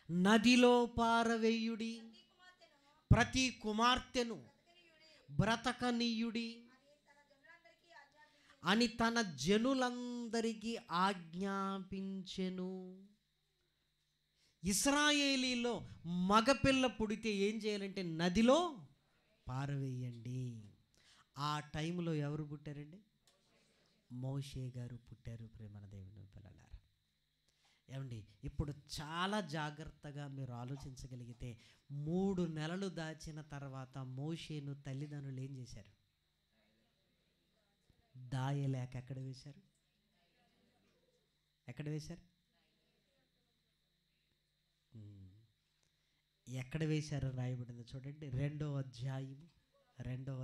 నదిలో పారవేయుడి, ప్రతి కుమార్తెను బ్రతకనీయుడి అని తన జనులందరికీ ఆజ్ఞాపించెను. ఇశ్రాయేలీలో మగపిల్ల పుడితే ఏం చేయాలంటే నదిలో పారవేయండి. ఆ టైంలో ఎవరు పుట్టారండి? మోషే గారు పుట్టారు. ప్రేమన దేవుని పిల్లలారా, ఏమండి, ఇప్పుడు చాలా జాగ్రత్తగా మీరు ఆలోచించగలిగితే 3 నెలలు దాచిన తర్వాత మోషేను తల్లిదండ్రులు ఏం చేశారు? దాయలేక ఎక్కడ వేశారు? ఎక్కడ వేశారో రాయబడింది చూడండి. 2వ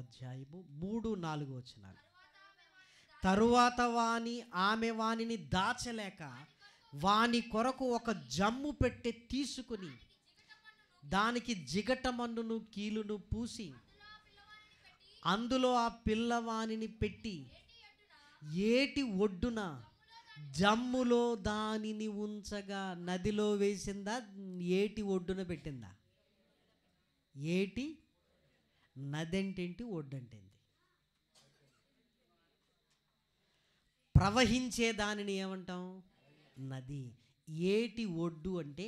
అధ్యాయము 3-4 వచనాలు. తరువాత ఆమె వానిని దాచలేక వాని కొరకు ఒక జమ్ము పెట్టె తీసుకుని దానికి జిగటమన్నును కీలును పూసి అందులో ఆ పిల్లవానిని పెట్టి ఏటి ఒడ్డున జమ్ములో దానిని ఉంచగా, నదిలో వేసిందా, ఏటి ఒడ్డున పెట్టిందా? ఏటి, నది అంటేంటి, ఒడ్డు అంటేంటి? ప్రవహించే దానిని ఏమంటాం? నది. ఏటి ఒడ్డు అంటే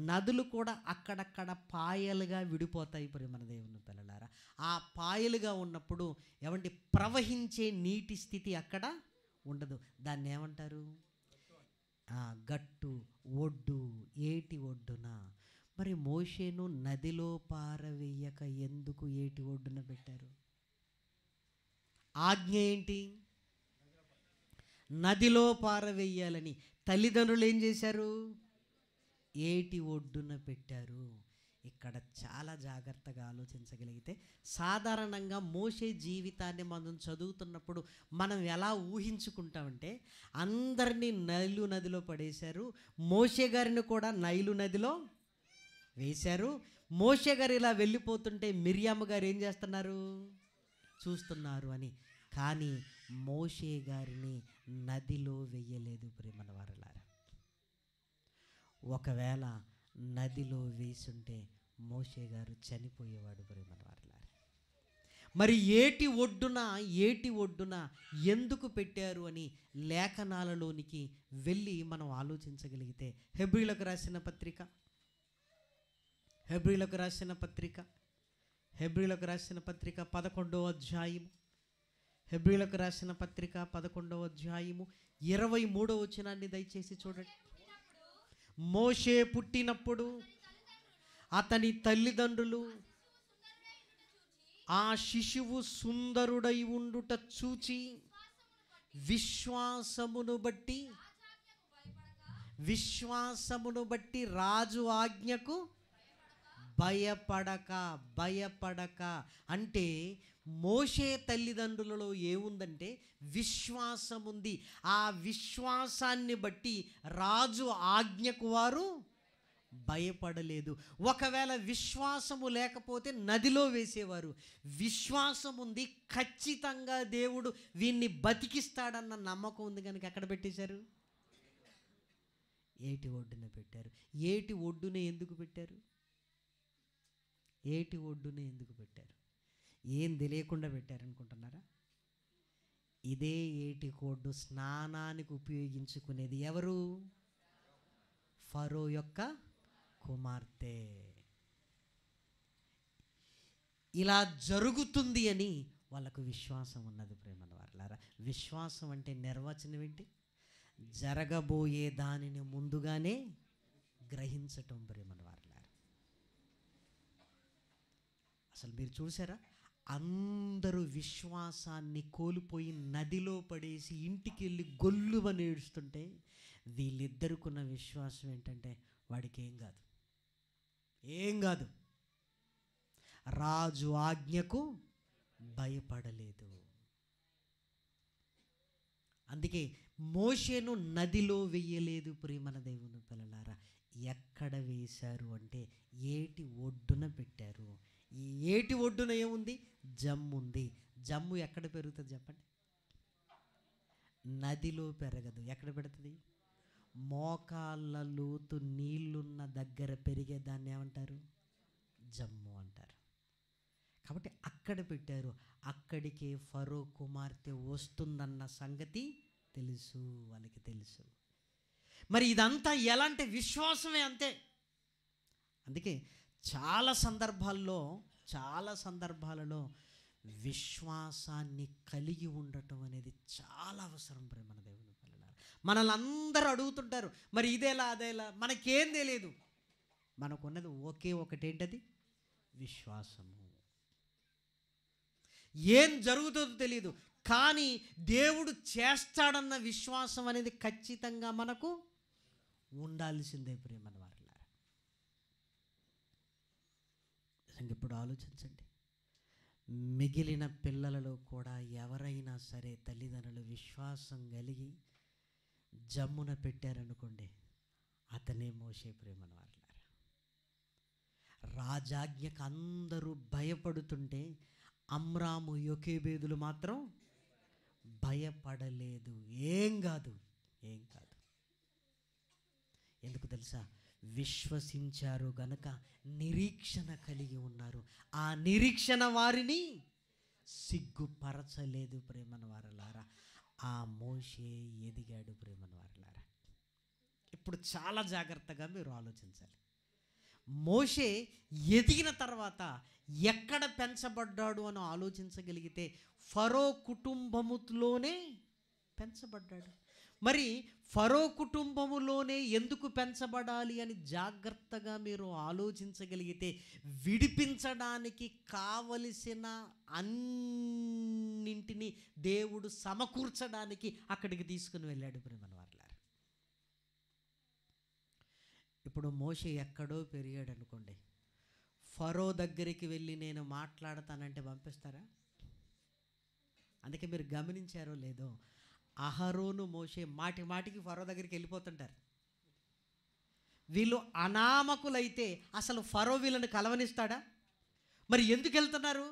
నదులు కూడా అక్కడక్కడ పాయలుగా విడిపోతాయి. మన దేవుని పిల్లలారా, ఆ పాయలుగా ఉన్నప్పుడు ఏమంటే ప్రవహించే నీటి స్థితి అక్కడ ఉండదు. దాన్ని ఏమంటారు? గట్టు, ఒడ్డు, ఏటి ఒడ్డున. మరి మోషేను నదిలో పారవేయక ఎందుకు ఏటి ఒడ్డున పెట్టారు? ఆజ్ఞ ఏంటి? నదిలో పారవేయాలని. తల్లిదండ్రులు ఏం చేశారు? ఏటి ఒడ్డున పెట్టారు. ఇక్కడ చాలా జాగ్రత్తగా ఆలోచించగలిగితే సాధారణంగా మోషే జీవితాన్ని మనం చదువుతున్నప్పుడు మనం ఎలా ఊహించుకుంటామంటే, అందరినీ నైలు నదిలో పడేశారు, మోషే గారిని కూడా నైలు నదిలో వేశారు. మోషే గారు ఇలా వెళ్ళిపోతుంటే మిరియాము గారు ఏం చేస్తున్నారు? చూస్తున్నారు అని. కానీ మోషే గారిని నదిలో వెయ్యలేదు. ప్రేమల వారలారా, ఒకవేళ నదిలో వేసుంటే మోషే గారు చనిపోయేవాడు. ప్రేమల వారలారా, మరి ఏటి ఒడ్డున ఎందుకు పెట్టారు అని లేఖనాలలోనికి వెళ్ళి మనం ఆలోచించగలిగితే, హెబ్రీలకు రాసిన పత్రిక 11వ అధ్యాయము, 23వ వచనాన్ని దయచేసి చూడండి. మోషే పుట్టినప్పుడు అతని తల్లిదండ్రులు ఆ శిశువు సుందరుడై ఉండుట చూచి విశ్వాసమును బట్టి రాజు ఆజ్ఞకు భయపడక అంటే మోషే తల్లిదండ్రులలో ఏముందంటే విశ్వాసం ఉంది. ఆ విశ్వాసాన్ని బట్టి రాజు ఆజ్ఞకు వారు భయపడలేదు. ఒకవేళ విశ్వాసము లేకపోతే నదిలో వేసేవారు. విశ్వాసం ఉంది, ఖచ్చితంగా దేవుడు వీన్ని బతికిస్తాడన్న నమ్మకం ఉంది కనుక ఎక్కడ పెట్టేశారు? ఏటి ఒడ్డున పెట్టారు. ఏటి ఒడ్డునే ఎందుకు పెట్టారు? ఏం తెలియకుండా పెట్టారనుకుంటున్నారా? ఇదే ఏటి ఒడ్డు స్నానానికి ఉపయోగించుకునేది ఎవరు? ఫరో యొక్క కుమార్తె. ఇలా జరుగుతుంది అని వాళ్ళకు విశ్వాసం ఉన్నది. ప్రేమల వారలారా, విశ్వాసం అంటే నిర్వచనం ఏంటి? జరగబోయే దానిని ముందుగానే గ్రహించటం. ప్రేమల వారలారా, అసలు మీరు చూసారా, అందరూ విశ్వాసాన్ని కోల్పోయి నదిలో పడేసి ఇంటికి వెళ్ళి గొల్లువని ఏడుస్తుంటే వీళ్ళిద్దరుకున్న విశ్వాసం ఏంటంటే, వాడికి ఏం కాదు. రాజు ఆజ్ఞకు భయపడలేదు. అందుకే మోషేను నదిలో వెయ్యలేదు ప్రియమైన దేవుని పిల్లలారా. ఎక్కడ వేశారు అంటే ఏటి ఒడ్డున పెట్టారు. ఈ ఏటి ఒడ్డున ఏముంది? జమ్ము ఉంది. జమ్ము ఎక్కడ పెరుగుతుంది చెప్పండి? నదిలో పెరగదు. ఎక్కడ పెడుతుంది? మోకాళ్ళ లోతు నీళ్లున్న దగ్గర పెరిగే దాన్ని ఏమంటారు? జమ్ము అంటారు. కాబట్టి అక్కడ పెట్టారు. అక్కడికే ఫరో కుమార్తె వస్తుందన్న సంగతి తెలుసు, వాళ్ళకి తెలుసు. మరి ఇదంతా ఎలాంటి విశ్వాసమే అంతే. అందుకే చాలా సందర్భాలలో విశ్వాసాన్ని కలిగి ఉండటం అనేది చాలా అవసరం ప్రియమైన దేవుని పిల్లలారా. మనల్ని అందరూ అడుగుతుంటారు, మరి ఇదేలా అదేలా. మనకేం తెలియదు. మనకున్నది ఒకే ఒకటేంటది? విశ్వాసము. ఏం జరుగుతుందో తెలియదు, కానీ దేవుడు చేస్తాడన్న విశ్వాసం అనేది ఖచ్చితంగా మనకు ఉండాల్సిందే ప్రియమైన వారలారా. ఇప్పుడు ఆలోచించండి, మిగిలిన పిల్లలలో కూడా ఎవరైనా సరే తల్లిదండ్రులు విశ్వాసం కలిగి జమ్మున పెట్టారనుకోండి, అతనే మోషే ప్రియమైన వారలారా. రాజాజ్ఞకు అందరూ భయపడుతుంటే అమ్రాము యోకేబేదులు మాత్రం భయపడలేదు. ఏం కాదు. ఎందుకు తెలుసా? విశ్వసించారు గనక నిరీక్షణ కలిగి ఉన్నారు. ఆ నిరీక్షణ వారిని సిగ్గుపరచలేదు ప్రేమన వారలారా. ఆ మోషే ఎదిగాడు ప్రేమన వారలారా. ఇప్పుడు చాలా జాగ్రత్తగా మీరు ఆలోచించాలి. మోషే ఎదిగిన తర్వాత ఎక్కడ పెంచబడ్డాడు అని ఆలోచించగలిగితే ఫరో కుటుంబములోనే పెంచబడ్డాడు. మరి ఫరో కుటుంబములోనే ఎందుకు పెంచబడాలి అని జాగ్రత్తగా మీరు ఆలోచించగలిగితే విడిపించడానికి కావలసిన అన్నింటినీ దేవుడు సమకూర్చడానికి అక్కడికి తీసుకుని వెళ్ళాడు ప్రియమైన వారలారా. ఇప్పుడు మోషే ఎక్కడో పెరిగాడు అనుకోండి, ఫరో దగ్గరికి వెళ్ళి నేను మాట్లాడతానంటే పంపిస్తారా? అందుకే మీరు గమనించారో లేదో, అహరోను మోషే మాటికి ఫరో దగ్గరికి వెళ్ళిపోతుంటారు. వీళ్ళు అనామకులైతే అసలు ఫరో వీళ్ళని కలవనిస్తాడా? మరి ఎందుకు వెళ్తున్నారు?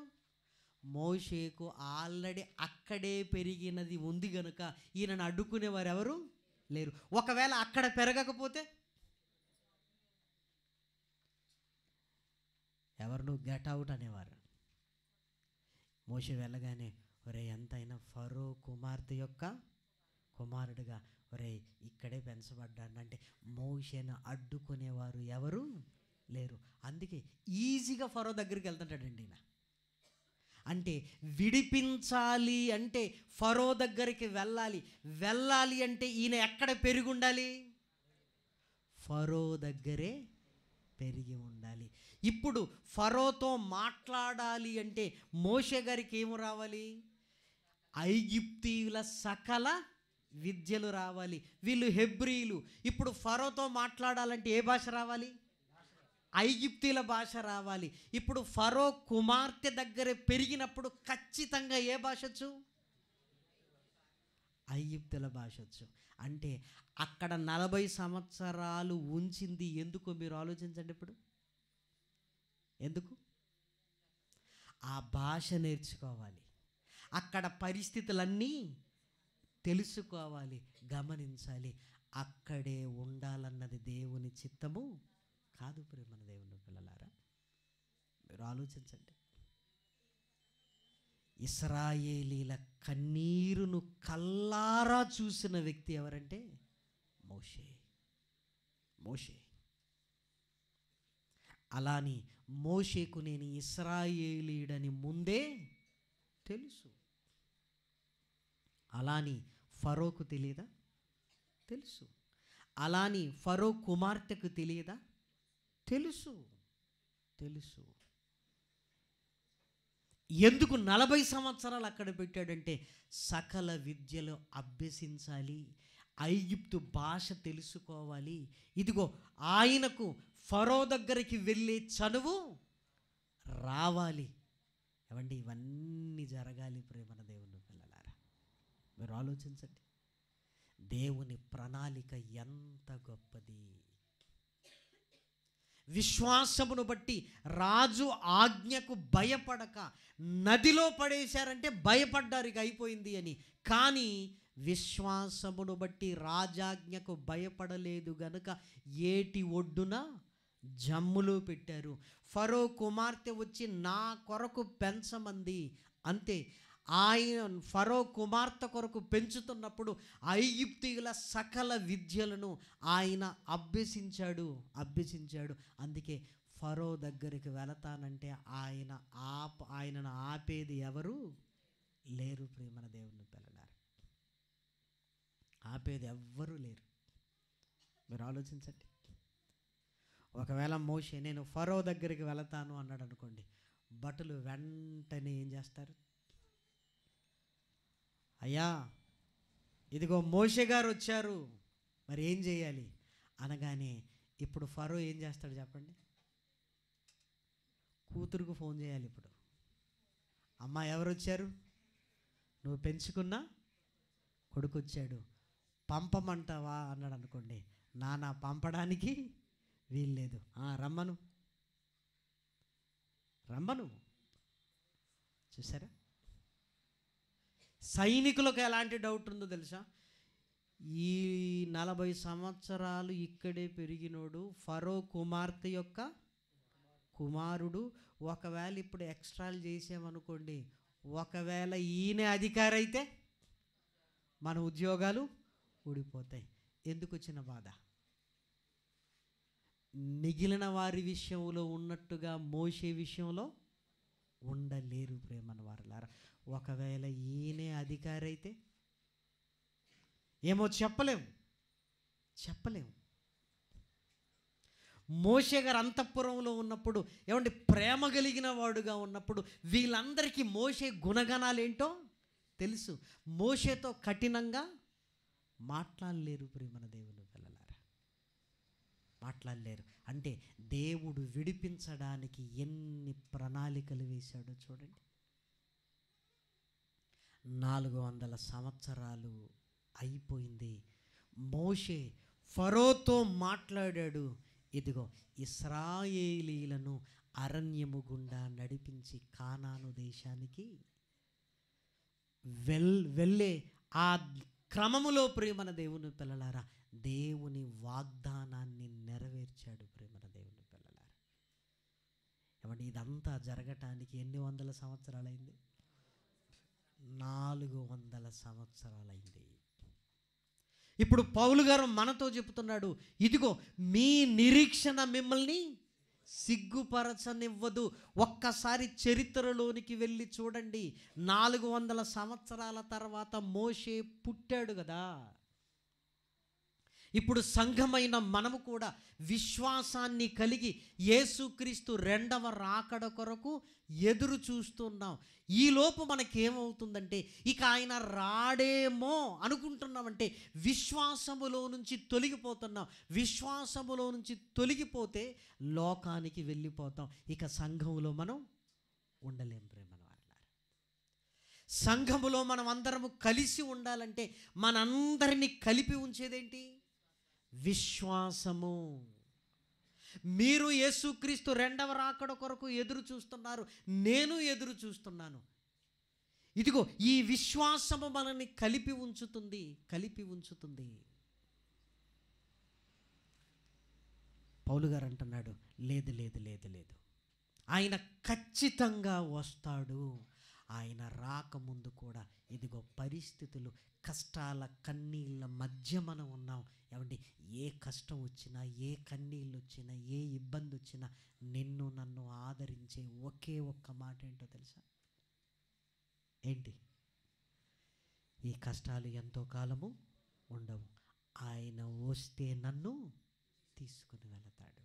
మోషేకు ఆల్రెడీ అక్కడే పెరిగినది ఉంది గనుక ఈయనను అడ్డుకునేవారు ఎవరు లేరు. ఒకవేళ అక్కడ పెరగకపోతే ఎవరు గెట్ అవుట్ అనేవారు. మోషే వెళ్ళగానే ఒరే ఎంతైనా ఫరో కుమార్తె యొక్క కుమారుడుగా, ఒరే ఇక్కడే పెంచబడ్డానంటే మోషేను అడ్డుకునేవారు ఎవరు లేరు. అందుకే ఈజీగా ఫరో దగ్గరికి వెళ్తుంటాడండి ఈయన. అంటే విడిపించాలి అంటే ఫరో దగ్గరికి వెళ్ళాలి అంటే ఈయన ఎక్కడ పెరిగి ఉండాలి? ఫరో దగ్గరే పెరిగి ఉండాలి. ఇప్పుడు ఫరోతో మాట్లాడాలి అంటే మోషే గారికి ఏమి రావాలి? ఐగుప్తీయుల సకల విద్యలు రావాలి. వీళ్ళు హెబ్రీలు. ఇప్పుడు ఫరోతో మాట్లాడాలంటే ఏ భాష రావాలి? ఐగుప్తీయుల భాష రావాలి. ఇప్పుడు ఫరో కుమార్తె దగ్గర పెరిగినప్పుడు ఖచ్చితంగా ఏ భాష వచ్చు? ఐగుప్తుల భాష వచ్చు. అంటే అక్కడ 40 సంవత్సరాలు ఉంచింది ఎందుకు మీరు ఆలోచించండి. ఇప్పుడు ఎందుకు? ఆ భాష నేర్చుకోవాలి, అక్కడ పరిస్థితులన్నీ తెలుసుకోవాలి, గమనించాలి. అక్కడే ఉండాలన్నది దేవుని చిత్తము కాదు ప్రియమైన దేవుని పిల్లలారా. మీరు ఆలోచించండి. ఇశ్రాయేలీల కన్నీరును కల్లారా చూసిన వ్యక్తి ఎవరంటే మోషే. అలాని మోషేకు నేను ఇశ్రాయేలీయుడని ముందే తెలుసు. అలాని ఫరోకు తెలియదా? తెలుసు. అలాని ఫరో కుమార్తెకు తెలియదా? తెలుసు. ఎందుకు 40 సంవత్సరాలు అక్కడ పెట్టాడంటే సకల విద్యలు అభ్యసించాలి, ఐగుప్తు భాష తెలుసుకోవాలి. ఇదిగో ఆయనకు ఫరో దగ్గరికి వెళ్ళే చనువు రావాలి. ఏమండి, ఇవన్నీ జరగాలి ప్రేమన దేవుని పిల్లలారా. మీరు ఆలోచించండి, దేవుని ప్రణాళిక ఎంత గొప్పది. విశ్వాసమును బట్టి రాజు ఆజ్ఞకు భయపడక నదిలో పడేశారంటే భయపడ్డారు, ఇక అయిపోయింది అని. కానీ విశ్వాసమును బట్టి రాజాజ్ఞకు భయపడలేదు గనుక ఏటి ఒడ్డున జమ్ములో పెట్టారు. ఫరో కుమార్తె వచ్చి నా కొరకు పెంచమంది, అంతే. ఆయన ఫరో కుమార్తె కొరకు పెంచుతున్నప్పుడు ఐగుప్తీయుల సకల విద్యలను ఆయన అభ్యసించాడు. అందుకే ఫరో దగ్గరికి వెళతానంటే ఆయనను ఆపేది ఎవరు లేరు ప్రియమైన దేవుని పిల్లలారా. ఆపేది ఎవ్వరూ లేరు. మీరు ఆలోచించండి, ఒకవేళ మోషే నేను ఫరో దగ్గరికి వెళతాను అన్నాడు అనుకోండి, భటులు వెంటనే ఏం చేస్తారు? అయ్యా ఇదిగో మోషే గారు వచ్చారు, మరి ఏం చేయాలి అనగానే ఇప్పుడు ఫరో ఏం చేస్తాడు చెప్పండి? కూతురుకు ఫోన్ చేయాలి. ఇప్పుడు అమ్మ ఎవరు వచ్చారు? నువ్వు పెంచుకున్న కొడుకు వచ్చాడు, పంపమంటావా అన్నాడు అనుకోండి, నాన్న పంపడానికి వీల్లేదు, రమ్మను. చూసారా, సైనికులకు ఎలాంటి డౌట్ ఉందో తెలుసా? ఈ 40 సంవత్సరాలు ఇక్కడే పెరిగినోడు, ఫరో కుమార్తె యొక్క కుమారుడు. ఒకవేళ ఇప్పుడు ఎక్స్ట్రాలు చేసామనుకోండి, ఒకవేళ ఈయన అధికారి అయితే మన ఉద్యోగాలు ఊడిపోతాయి. ఎందుకు వచ్చిన బాధ? మిగిలిన వారి విషయంలో ఉన్నట్టుగా మోషే విషయంలో ఉండలేరు ప్రేమన వారలారా. ఒకవేళ ఈయనే అధికారి అయితే ఏమో చెప్పలేము. మోషే గారు అంతఃపురంలో ఉన్నప్పుడు, ఏమంటే ప్రేమ కలిగిన వాడుగా ఉన్నప్పుడు వీళ్ళందరికీ మోషే గుణగణాలు ఏంటో తెలుసు. మోషేతో కఠినంగా మాట్లాడలేరు ప్రేమన దేవుని పిల్లలారా, మాట్లాడలేరు. అంటే దేవుడు విడిపించడానికి ఎన్ని ప్రణాళికలు వేశాడో చూడండి. 400 సంవత్సరాలు అయిపోయింది. మోషే ఫరోతో మాట్లాడాడు. ఇదిగో ఇశ్రాయేలీలను అరణ్యము గుండా నడిపించి కానాను దేశానికి వెళ్ళే ఆ క్రమములో ప్రేమన దేవుని పిల్లలారా దేవుని వాగ్దానాన్ని నెరవేర్చాడు ప్రేమన దేవుని పిల్లలారా. ఏమంటే ఇదంతా జరగటానికి ఎన్ని వందల సంవత్సరాలైంది? 400 సంవత్సరాలైంది. ఇప్పుడు పౌలు గారు మనతో చెబుతున్నాడు, ఇదిగో మీ నిరీక్షణ మిమ్మల్ని సిగ్గుపరచనివ్వదు. ఒక్కసారి చరిత్రలోనికి వెళ్ళి చూడండి. 400 సంవత్సరాల తర్వాత మోషే పుట్టాడు కదా. ఇప్పుడు సంఘమైన మనము కూడా విశ్వాసాన్ని కలిగి యేసుక్రీస్తు రెండవ రాకడ కొరకు ఎదురు చూస్తున్నాం. ఈలోపు మనకేమవుతుందంటే, ఇక ఆయన రాడేమో అనుకుంటున్నామంటే విశ్వాసములో నుంచి తొలగిపోతున్నాం. విశ్వాసములో నుంచి తొలగిపోతే లోకానికి వెళ్ళిపోతాం. ఇక సంఘములో మనం ఉండలేం ప్రేమన వాళ్ళారా. సంఘములో మనం అందరము కలిసి ఉండాలంటే మనందరినీ కలిపి ఉంచేదేంటి? విశ్వాసము. మీరు యేసుక్రీస్తు రెండవ రాకడ కొరకు ఎదురు చూస్తున్నారు, నేను ఎదురు చూస్తున్నాను. ఇదిగో ఈ విశ్వాసము మనల్ని కలిపి ఉంచుతుంది. పౌలు గారు అంటున్నాడు, లేదు, ఆయన ఖచ్చితంగా వస్తాడు. ఆయన రాకముందు కూడా ఇదిగో పరిస్థితులు, కష్టాల కన్నీళ్ళ మధ్య మనం ఉన్నాం. ఏమండి, ఏ కష్టం వచ్చినా, ఏ కన్నీళ్ళు వచ్చినా, ఏ ఇబ్బంది వచ్చినా నిన్ను నన్ను ఆదరించే ఒకే ఒక్క మాట ఏంటో తెలుసా? ఏంటి? ఈ కష్టాలు ఎంతో కాలము ఉండవు, ఆయన వస్తే నన్ను తీసుకుని వెళతాడు.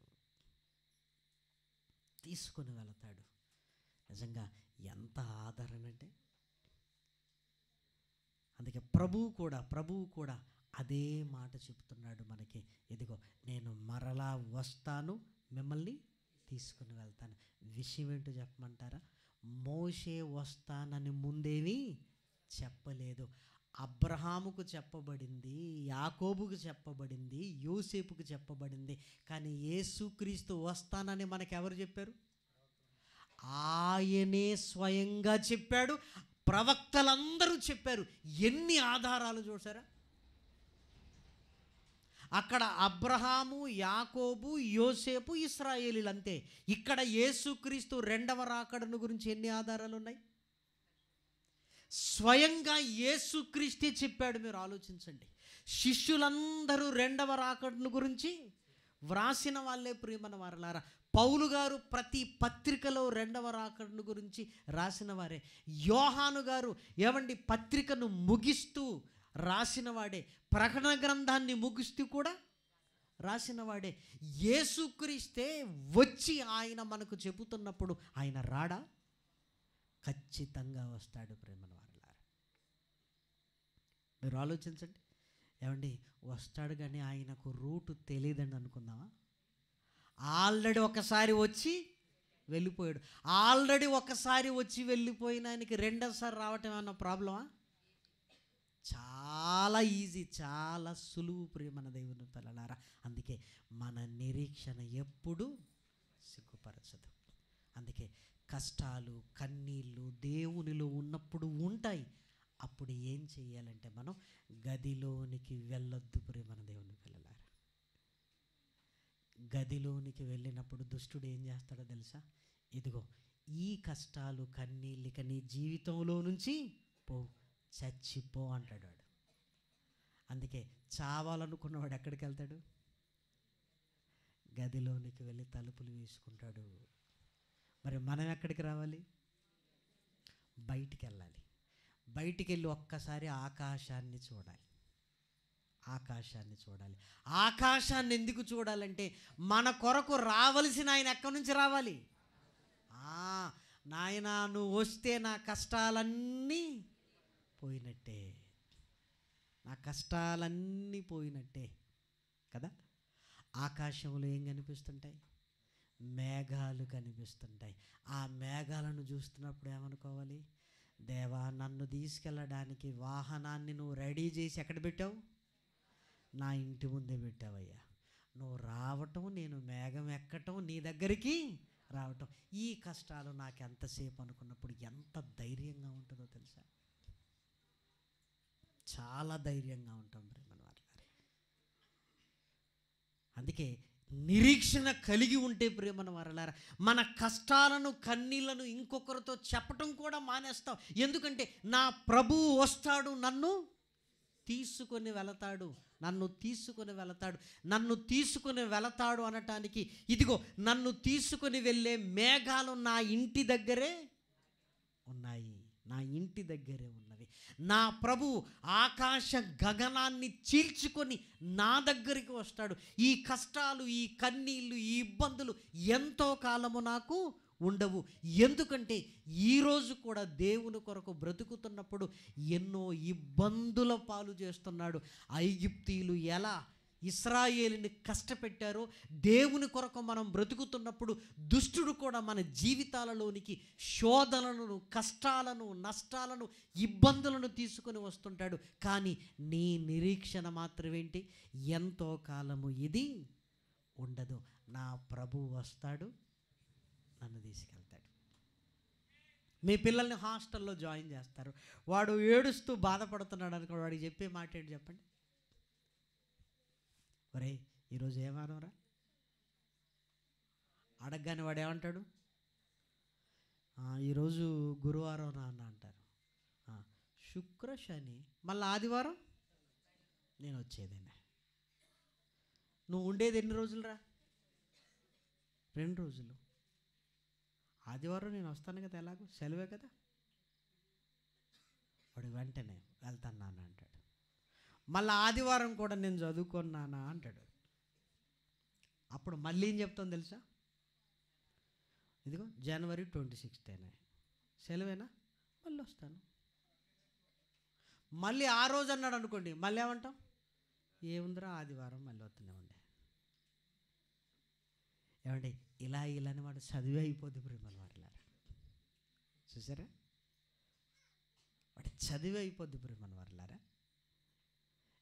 నిజంగా ఎంత ఆదరణ అంటే, అందుకే ప్రభువు కూడా అదే మాట చెప్తున్నాడు మనకి. ఇదిగో నేను మరలా వస్తాను, మిమ్మల్ని తీసుకుని వెళ్తాను. విషయం ఏంటో చెప్పమంటారా? మోషే వస్తానని ముందేమీ చెప్పలేదు. అబ్రహాముకు చెప్పబడింది, యాకోబుకు చెప్పబడింది, యోసేపుకు చెప్పబడింది. కానీ యేసుక్రీస్తు వస్తానని మనకెవరు చెప్పారు? ఆయనే స్వయంగా చెప్పాడు. ప్రవక్తలందరూ చెప్పారు. ఎన్ని ఆధారాలు చూసారా? అక్కడ అబ్రహాము, యాకోబు, యోసేపు, ఇశ్రాయేలీలు అంతే. ఇక్కడ యేసుక్రీస్తు రెండవ రాకడను గురించి ఎన్ని ఆధారాలు ఉన్నాయి? స్వయంగా యేసుక్రీస్తే చెప్పాడు. మీరు ఆలోచించండి. శిష్యులందరూ రెండవ రాకడను గురించి వ్రాసిన వాళ్ళే ప్రియమైన వారలారా. పౌలు గారు ప్రతి పత్రికలో రెండవ రాకడను గురించి రాసిన వారే. యోహాను గారు ఏమండి పత్రికను ముగిస్తూ రాసిన వాడే. ప్రకటన గ్రంథాన్ని ముగిస్తూ కూడా రాసిన వాడే. యేసుక్రీస్తే వచ్చి ఆయన మనకు చెబుతున్నప్పుడు ఆయన రాడా? ఖచ్చితంగా వస్తాడు ప్రేమన వారలారా. మీరు ఆలోచించండి. ఏమండి వస్తాడు కానీ ఆయనకు రూటు తెలియదండి అనుకుందామా? ఆల్రెడీ ఒకసారి వచ్చి వెళ్ళిపోయాడు. ఆల్రెడీ ఒకసారి వచ్చి వెళ్ళిపోయిన ఆయనకి రెండోసారి రావటం ఏమన్నా ప్రాబ్లమా? చాలా ఈజీ, చాలా సులువు ప్రియమైన దేవుని పిల్లలారా. అందుకే మన నిరీక్షణ ఎప్పుడు సిగ్గుపరచదు. అందుకే కష్టాలు, కన్నీళ్ళు దేవునిలో ఉన్నప్పుడు ఉంటాయి. అప్పుడు ఏం చేయాలంటే మనం గదిలోనికి వెళ్ళొద్దు ప్రియమైన దేవుని పిల్లలారా. గదిలోనికి వెళ్ళినప్పుడు దుష్టుడు ఏం చేస్తాడో తెలుసా? ఇదిగో ఈ కష్టాలు, కన్నీళ్ళు ఇక నీ జీవితంలో నుంచి పో, చచ్చిపో అంటాడు వాడు. అందుకే చావాలనుకున్నవాడు ఎక్కడికి వెళ్తాడు? గదిలోనికి వెళ్ళి తలుపులు వేసుకుంటాడు. మరి మనం ఎక్కడికి రావాలి? బయటికి వెళ్ళాలి. బయటికి వెళ్ళి ఒక్కసారి ఆకాశాన్ని చూడాలి. ఆకాశాన్ని చూడాలి. ఆకాశాన్ని ఎందుకు చూడాలంటే మన కొరకు రావలసిన ఆయన ఎక్కడి నుంచి రావాలి? నాయనా నువ్వు వస్తే నా కష్టాలన్నీ పోయినట్టే, నా కష్టాలన్నీ పోయినట్టే కదా. ఆకాశంలో ఏం కనిపిస్తుంటాయి? మేఘాలు కనిపిస్తుంటాయి. ఆ మేఘాలను చూస్తున్నప్పుడు ఏమనుకోవాలి? దేవా నన్ను తీసుకెళ్ళడానికి వాహనాన్ని నువ్వు రెడీ చేసి ఎక్కడ పెట్టావు? నా ఇంటి ముందే పెట్టావయ్యా. నువ్వు రావటం, నేను మేఘం ఎక్కటం, నీ దగ్గరికి రావటం, ఈ కష్టాలు నాకు ఎంతసేపు అనుకున్నప్పుడు ఎంత ధైర్యంగా ఉంటుందో తెలుసా? చాలా ధైర్యంగా ఉంటాం ప్రేమను వారలారా. అందుకే నిరీక్షణ కలిగి ఉంటే ప్రేమను వారలారా మన కష్టాలను, కన్నీళ్లను ఇంకొకరితో చెప్పటం కూడా మానేస్తాం. ఎందుకంటే నా ప్రభువు వస్తాడు, నన్ను తీసుకొని వెళతాడు, నన్ను తీసుకొని వెళతాడు, నన్ను తీసుకొని వెళతాడు అనటానికి ఇదిగో నన్ను తీసుకొని వెళ్ళే మేఘాలు నా ఇంటి దగ్గరే ఉన్నాయి, నా ఇంటి దగ్గరే ఉన్నవి. నా ప్రభువు ఆకాశ గగనాన్ని చీల్చుకొని నా దగ్గరికి వస్తాడు. ఈ కష్టాలు, ఈ కన్నీళ్ళు, ఈ ఇబ్బందులు ఎంతో కాలము నాకు ఉండవు. ఎందుకంటే ఈరోజు కూడా దేవుని కొరకు బ్రతుకుతున్నప్పుడు ఎన్నో ఇబ్బందుల పాలు చేస్తున్నాడు. ఐగుప్తీయులు ఎలా ఇశ్రాయేలుని కష్టపెట్టారో దేవుని కొరకు మనం బ్రతుకుతున్నప్పుడు దుష్టుడు కూడా మన జీవితాలలోనికి శోధనలను, కష్టాలను, నష్టాలను, ఇబ్బందులను తీసుకొని వస్తుంటాడు. కానీ నీ నిరీక్షణ మాత్రమేంటి? ఎంతో కాలము ఇది ఉండదు. నా ప్రభువు వస్తాడు, నన్ను తీసుకెళ్తాడు. మీ పిల్లల్ని హాస్టల్లో జాయిన్ చేస్తారు. వాడు ఏడుస్తూ బాధపడుతున్నాడు అనుకో, వాడికి చెప్పే మాట ఏంటి చెప్పండి? ఒరే ఈరోజు ఏమనరా అడగగానే వాడు ఏమంటాడు? ఈరోజు గురువారం నాన్న అంటారు. శుక్ర, శని, మళ్ళీ ఆదివారం నేను వచ్చేదేనే. నువ్వు ఉండేది ఎన్ని రోజులు రా? 2 రోజులు. ఆదివారం నేను వస్తాను కదా, ఎలాగో సెలవే కదా. వాడు వెంటనే వెళ్తాను నాన్న అంటాడు. మళ్ళీ ఆదివారం కూడా నేను చదువుకున్నానా అంటాడు. అప్పుడు మళ్ళీ ఏం చెప్తాను తెలుసా? ఇదిగో జనవరి 26 సెలవేనా, మళ్ళీ వస్తాను. మళ్ళీ ఆ రోజు అన్నాడు అనుకోండి, మళ్ళీ ఏమంటాం? ఏముందిరా ఆదివారం, మళ్ళీ వస్తూనే ఉండే. ఏమండి ఇలాని వాడు చదివే అయిపోద్ది ప్రేమల వారులారా. చూసారా, వాడు చదివే అయిపోద్ది ప్రేమల వారులారా.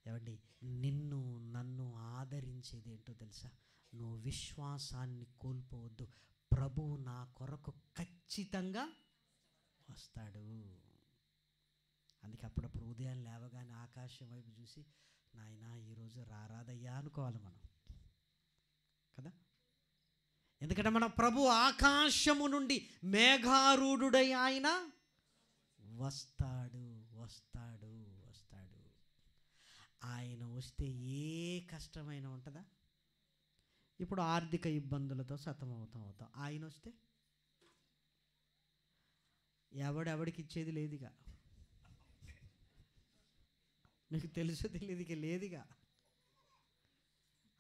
ఏమండి, నిన్ను నన్ను ఆదరించేది ఏంటో తెలుసా? నువ్వు విశ్వాసాన్ని కోల్పోవద్దు. ప్రభువు నా కొరకు ఖచ్చితంగా వస్తాడు. అందుకే అప్పుడప్పుడు ఉదయం లేవగానే ఆకాశం వైపు చూసి, నాయనా ఈరోజు రారాదయ్యా అనుకోవాలి మనం కదా. ఎందుకంటే మన ప్రభు ఆకాశము నుండి మేఘారూఢుడై ఆయన వస్తాడు వస్తాడు వస్తాడు. ఆయన వస్తే ఏ కష్టమైనా ఉంటుందా? ఇప్పుడు ఆర్థిక ఇబ్బందులతో సతమవుతాం. ఆయన వస్తే ఎవడెవడికి ఇచ్చేది లేదుగా. మీకు తెలుసో తెలియదు, ఇక లేదుగా.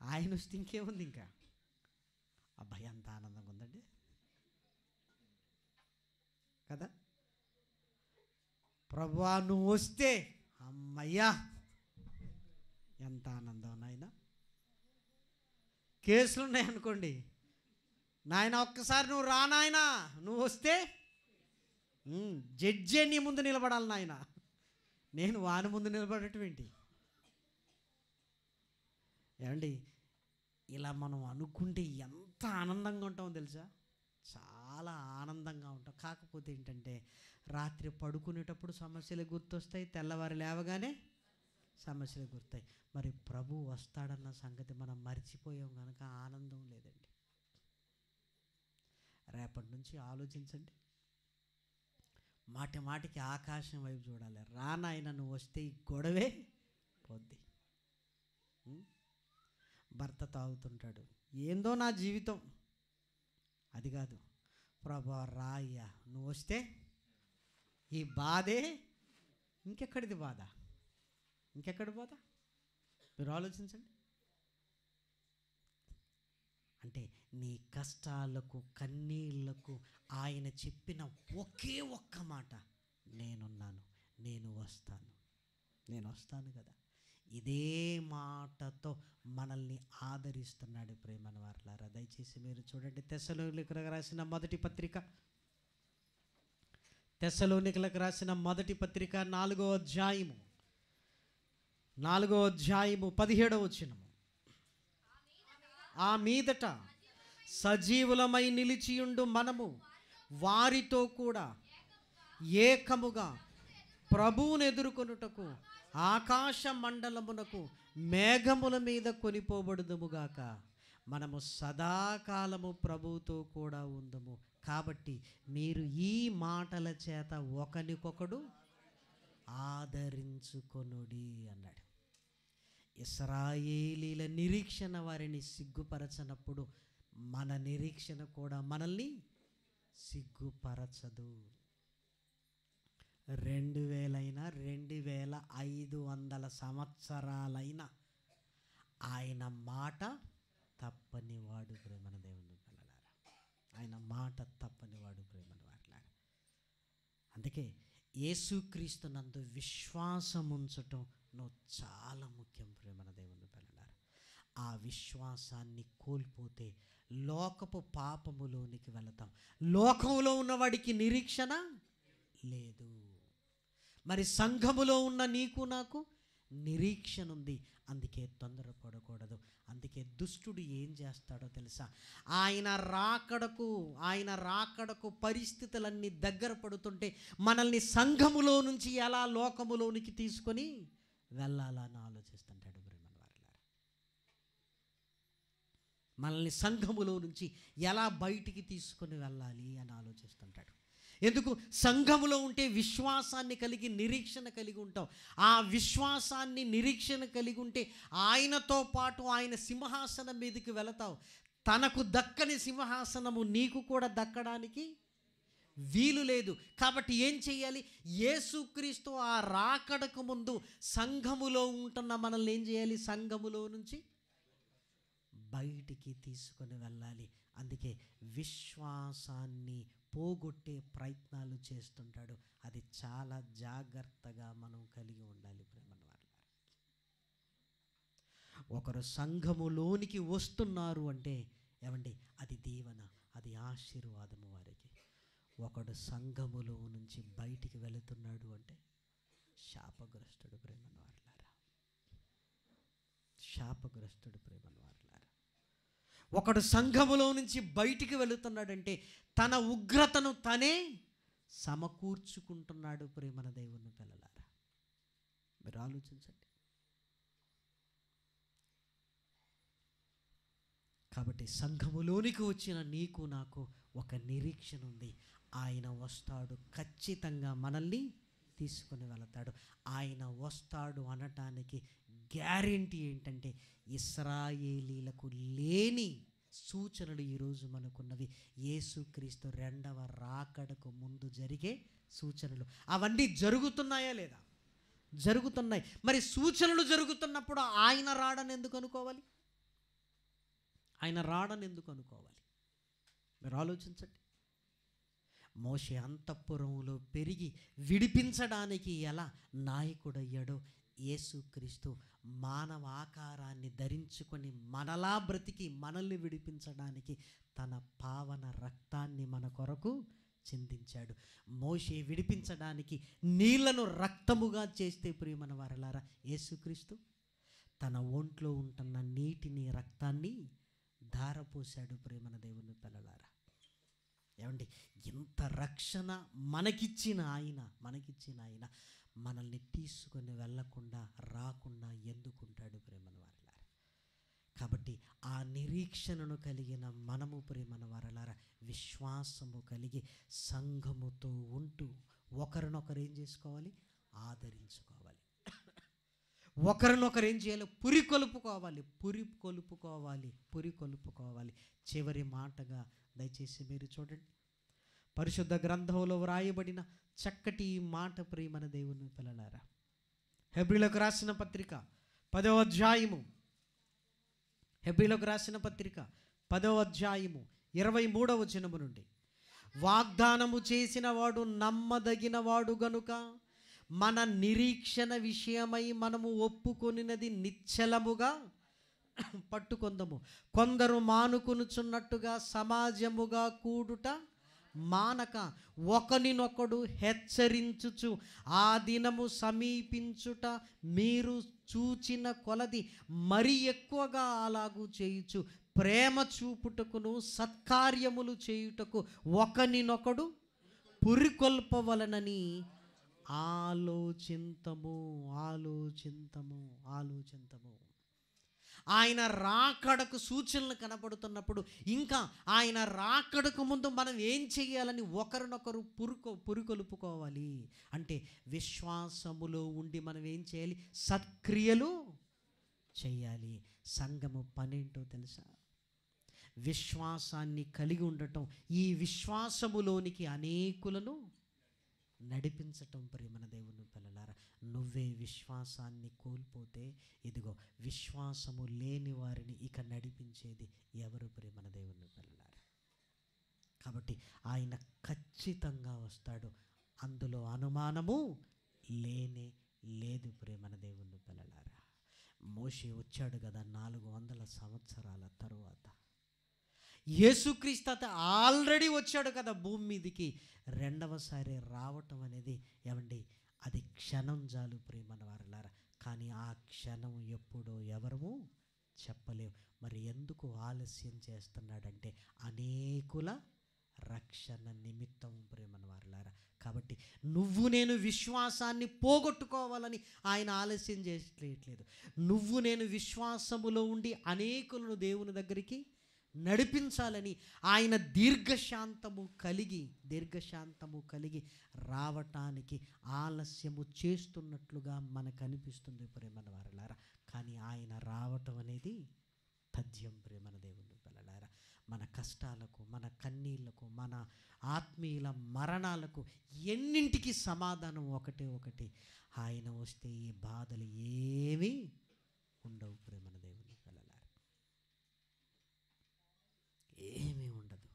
ఆయన వస్తే ఇంకేముంది ఇంకా? అబ్బాయి అంత ఆనందంగా ఉందండి కదా. ప్రభువా నువ్వు వస్తే అమ్మయ్యా ఎంత ఆనందం. నాయన కేసులు ఉన్నాయనుకోండి, నాయన ఒక్కసారి నువ్వు రా నాయన, నువ్వు వస్తే జడ్జే నీ ముందు నిలబడాలి నాయన. నేను వాని ముందు నిలబడటం ఏంటి? ఏమండి, ఇలా మనం అనుకుంటే ఎంత ఆనందంగా ఉంటామో తెలుసా? చాలా ఆనందంగా ఉంటాం. కాకపోతే ఏంటంటే రాత్రి పడుకునేటప్పుడు సమస్యలు గుర్తొస్తాయి, తెల్లవారు లేవగానే సమస్యలు గుర్తాయి. మరి ప్రభు వస్తాడన్న సంగతి మనం మర్చిపోయాం కనుక ఆనందం లేదండి. రేపటి నుంచి ఆలోచించండి, మాటి మాటికి ఆకాశం వైపు చూడాలి. రానాయన నువ్వు వస్తే ఈ గొడవే పోద్ది. భర్త తాగుతుంటాడు, ఏందో నా జీవితం, అది కాదు. ప్రభా రాయ్యా నువ్వు వస్తే ఈ బాధే ఇంకెక్కడిది బాధ, ఇంకెక్కడి బాధ? మీరు ఆలోచించండి. అంటే నీ కష్టాలకు కన్నీళ్లకు ఆయన చెప్పిన ఒకే ఒక్క మాట, నేనున్నాను, నేను వస్తాను, నేను వస్తాను కదా. ఇదే మాటతో మనల్ని ఆదరిస్తున్నాడు ప్రేమన వారలారా. దయచేసి మీరు చూడండి, తెస్సలోనికలకు రాసిన మొదటి పత్రిక, తెస్సలోనికలకు రాసిన మొదటి పత్రిక 4వ అధ్యాయము 17వ వచనము. ఆ మీదట సజీవులమై నిలిచియుండు మనము వారితో కూడా ఏకముగా ప్రభువును ఎదుర్కొనుటకు ఆకాశ మండలమునకు మేఘముల మీద కొనిపోబడుదుముగాక. మనము సదాకాలము ప్రభువుతో కూడా ఉందము. కాబట్టి మీరు ఈ మాటల చేత ఒకనికొకడు ఆదరించుకొనుడి అన్నాడు. ఇశ్రాయేలీల నిరీక్షణ వారిని సిగ్గుపరచనప్పుడు మన నిరీక్షణ కూడా మనల్ని సిగ్గుపరచదు. 2000 2500 సంవత్సరాలైనా ఆయన మాట తప్పనివాడు ప్రేమన దేవుని పిల్లలారా. ఆయన మాట తప్పనివాడు ప్రేమన వారలారా. అందుకే యేసుక్రీస్తు నందు విశ్వాసం ఉంచటం నువ్వు చాలా ముఖ్యం ప్రేమన దేవుని పిల్లలారా. ఆ విశ్వాసాన్ని కోల్పోతే లోకపు పాపములోనికి వెళతాం. లోకంలో ఉన్నవాడికి నిరీక్షణ లేదు. మరి సంఘములో ఉన్న నీకు నాకు నిరీక్షణ ఉంది. అందుకే తొందరపడకూడదు. అందుకే దుష్టుడు ఏం చేస్తాడో తెలుసా? ఆయన రాకడకు పరిస్థితులన్నీ దగ్గర పడుతుంటే మనల్ని సంఘములో నుంచి ఎలా లోకములోనికి తీసుకొని వెళ్ళాలని ఆలోచిస్తుంటాడు ప్రేమల వారలారా. మనల్ని సంఘములో నుంచి ఎలా బయటికి తీసుకొని వెళ్ళాలి అని ఆలోచిస్తుంటాడు. ఎందుకు? సంఘములో ఉంటే విశ్వాసాన్ని కలిగి నిరీక్షణ కలిగి ఉంటాం. ఆ విశ్వాసాన్ని నిరీక్షణ కలిగి ఉంటే ఆయనతో పాటు ఆయన సింహాసనం మీదకి వెళతావు. తనకు దక్కని సింహాసనము నీకు కూడా దక్కడానికి వీలు లేదు. కాబట్టి ఏం చేయాలి? యేసుక్రీస్తు ఆ రాకడకు ముందు సంఘములో ఉంటున్న మనల్ని ఏం చేయాలి? సంఘములో నుంచి బయటికి తీసుకొని వెళ్ళాలి. అందుకే విశ్వాసాన్ని పోగొట్టే ప్రయత్నాలు చేస్తుంటాడు. అది చాలా జాగ్రత్తగా మనం కలిగి ఉండాలి ప్రేమల వారలారా. ఒకరు సంఘములోనికి వస్తున్నారు అంటే ఏమండి, అది దీవెన, అది ఆశీర్వాదము వారికి. ఒకడు సంఘములో నుంచి బయటికి వెళుతున్నాడు అంటే శాపగ్రస్తుడు ప్రేమను వారలారా, శాపగ్రస్తుడు ప్రేమను వారలారా. ఒకడు సంఘములో నుంచి బయటికి వెళుతున్నాడంటే తన ఉగ్రతను తనే సమకూర్చుకుంటున్నాడు ప్రేమన దేవుని పిల్లలారా. మీరు ఆలోచించండి. కాబట్టి సంఘములోనికి వచ్చిన నీకు నాకు ఒక నిరీక్షణ ఉంది. ఆయన వస్తాడు, ఖచ్చితంగా మనల్ని తీసుకొని వెళతాడు. ఆయన వస్తాడు అనటానికి గ్యారెంటీ ఏంటంటే ఇశ్రాయేలీలకు లేని సూచనలు ఈరోజు మనకున్నవి. యేసుక్రీస్తు రెండవ రాకడకు ముందు జరిగే సూచనలు. అవన్నీ జరుగుతున్నాయా లేదా? జరుగుతున్నాయి. మరి సూచనలు జరుగుతున్నప్పుడు ఆయన రాడని ఎందుకు అనుకోవాలి? ఆయన రాడని ఎందుకు అనుకోవాలి? మీరు ఆలోచించండి. మోషే అంతఃపురంలో పెరిగి విడిపించడానికి ఎలా నాయకుడయ్యాడో, యేసుక్రీస్తు మానవ ఆకారాన్ని ధరించుకొని మనలా బ్రతికి మనల్ని విడిపించడానికి తన పావన రక్తాన్ని మన కొరకు చిందించాడు. మోషే విడిపించడానికి నీళ్లను రక్తముగా చేస్తే ప్రియమైన వారలారా, యేసుక్రీస్తు తన ఒంట్లో ఉంటున్న నీటిని, రక్తాన్ని ధారపోశాడు ప్రేమన దేవుని పిల్లలారా. ఏమండి, ఇంత రక్షణ మనకిచ్చిన ఆయన మనల్ని తీసుకొని వెళ్ళకుండా రాకుండా ఎందుకుంటాడు ప్రేమన వారలారా? కాబట్టి ఆ నిరీక్షణను కలిగిన మనము ప్రేమన వారలారా విశ్వాసము కలిగి సంఘముతో ఉంటూ ఒకరినొకరు ఏం చేసుకోవాలి? ఆదరించుకోవాలి. ఒకరినొకరు ఏం చేయాలి? పురికొల్పుకోవాలి. చివరి మాటగా దయచేసి మీరు చూడండి. పరిశుద్ధ గ్రంథంలో వ్రాయబడిన చక్కటి మాట ప్రియమైన దేవుని పిల్లలారా, హెబ్రీలకు రాసిన పత్రిక 10వ అధ్యాయము, హెబ్రీలకు రాసిన పత్రిక 10వ అధ్యాయము 23వ వచనము నుండి, వాగ్దానము చేసిన వాడు నమ్మదగిన వాడు గనుక మన నిరీక్షణ విషయమై మనము ఒప్పుకొనినది నిశ్చలముగా పట్టుకొందము. కొందరు మానుకొనుచున్నట్టుగా సమాజముగా కూడుట మానక ఒకనినొకడు హెచ్చరించుచు ఆ దినము సమీపించుట మీరు చూచిన కొలది మరి ఎక్కువగా అలాగూ చేయుచు ప్రేమ చూపుటకును సత్కార్యములు చేయుటకు ఒకనినొకడు పురికొల్పవలనని ఆలోచింతము. ఆయన రాకడకు సూచనలు కనబడుతున్నప్పుడు, ఇంకా ఆయన రాకడకు ముందు మనం ఏం చేయాలని ఒకరినొకరు పురికొల్పుకోవాలి. అంటే విశ్వాసములో ఉండి మనం ఏం చేయాలి? సత్క్రియలు చేయాలి. సంఘము పనేంటో తెలుసా? విశ్వాసాన్ని కలిగి ఉండటం, ఈ విశ్వాసములోనికి అనేకులను నడిపించటం. ప్రియమైన దేవుని పిల్లలారా, నువ్వే విశ్వాసాన్ని కోల్పోతే ఇదిగో విశ్వాసము లేని వారిని ఇక నడిపించేది ఎవరు ప్రియమైన దేవుని పిల్లలారా? కాబట్టి ఆయన ఖచ్చితంగా వస్తాడు, అందులో అనుమానము లేనే లేదు ప్రియమైన దేవుని పిల్లలారా. మోషే వచ్చాడు కదా 400 సంవత్సరాల తరువాత. యేసుక్రీస్తు ఆల్రెడీ వచ్చాడు కదా భూమి మీదికి. రెండవసారి రావటం అనేది ఏమండి, అది క్షణం చాలు ప్రియమైన వారలారా. కానీ ఆ క్షణం ఎప్పుడో ఎవరము చెప్పలేము. మరి ఎందుకు ఆలస్యం చేస్తున్నాడంటే అనేకుల రక్షణ నిమిత్తం ప్రియమైన వారలారా. కాబట్టి నువ్వు నేను విశ్వాసాన్ని పోగొట్టుకోవాలని ఆయన ఆలస్యం చేయట్లేదు. నువ్వు నేను విశ్వాసములో ఉండి అనేకులను దేవుని దగ్గరికి నడిపించాలని ఆయన దీర్ఘశాంతము కలిగి రావటానికి ఆలస్యము చేస్తున్నట్లుగా మనకు అనిపిస్తుంది ప్రేమన వారలారా. కానీ ఆయన రావటం అనేది తథ్యం ప్రేమన దేవుని పిల్లలారా. మన కష్టాలకు, మన కన్నీళ్లకు, మన ఆత్మీయుల మరణాలకు ఎన్నింటికి సమాధానం ఒకటి, ఆయన వస్తే ఈ బాధలు ఏమీ ఉండవు ప్రేమన దేవుని పిల్లలారా. ఏమీ ఉండదు.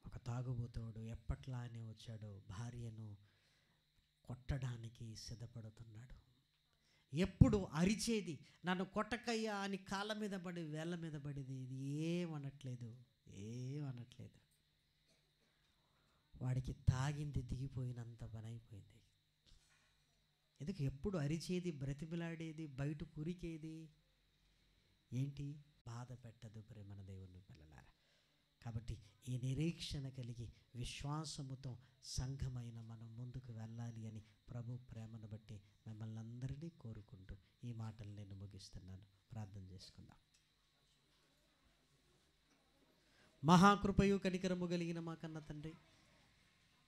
ఒక తాగుబోతోడు ఎప్పట్లానే వచ్చాడు, భార్యను కొట్టడానికి సిద్ధపడుతున్నాడు. ఎప్పుడు అరిచేది, నన్ను కొట్టకయ్యా అని కాళ్ళ మీద పడి వేళ్ళ మీద పడేది. ఇది ఏమనట్లేదు. వాడికి తాగింది దిగిపోయినంత పని అయిపోయింది. ఎందుకు ఎప్పుడు అరిచేది, బ్రతిమిలాడేది, బయట కురికేది ఏంటి? బాధ పెట్టదు ప్రేమన దేవుని పిల్లలారా. కాబట్టి ఈ నిరీక్షణ కలిగి విశ్వాసముతో సంఘమైన మనం ముందుకు వెళ్ళాలి అని ప్రభు ప్రేమను బట్టి మిమ్మల్ని అందరినీ కోరుకుంటూ ఈ మాటలు నేను ముగిస్తున్నాను. ప్రార్థన చేసుకుందాం. మహాకృపయు కనికరము కలిగిన మా కన్న తండ్రి,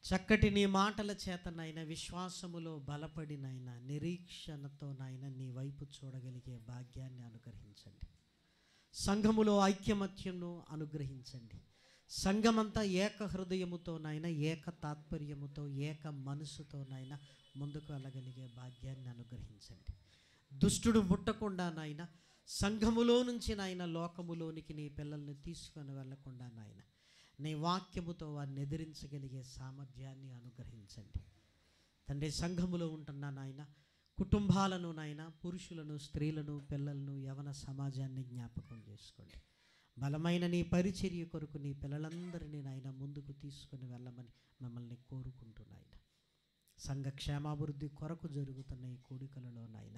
చక్కటి నీ మాటల చేత నాయన విశ్వాసములో బలపడి నాయన నిరీక్షణతో నాయన నీ వైపు చూడగలిగే భాగ్యాన్ని అనుగ్రహించండి. సంఘములో ఐక్యమత్యమును అనుగ్రహించండి. సంఘమంతా ఏక హృదయముతో నాయన, ఏక తాత్పర్యముతో, ఏక మనసుతో నాయన ముందుకు వెళ్ళగలిగే భాగ్యాన్ని అనుగ్రహించండి. దుష్టుడు ముట్టకుండా నాయన, సంఘములో నుంచి నాయన లోకములోనికి నీ పిల్లల్ని తీసుకొని వెళ్ళకుండా నాయన నీ వాక్యముతో వారిని ఎదిరించగలిగే సామర్థ్యాన్ని అనుగ్రహించండి తండ్రి. సంఘములో ఉంటున్న నాయన కుటుంబాలను నాయన, పురుషులను, స్త్రీలను, పిల్లలను, యవన సమాజాన్ని జ్ఞాపకం చేసుకోండి. బలమైన నీ పరిచర్య కొరకు నీ పిల్లలందరినీ నాయన ముందుకు తీసుకొని వెళ్ళమని మిమ్మల్ని కోరుకుంటున్నాయన. సంఘ క్షేమాభివృద్ధి కొరకు జరుగుతున్న ఈ కూడికలలో నాయన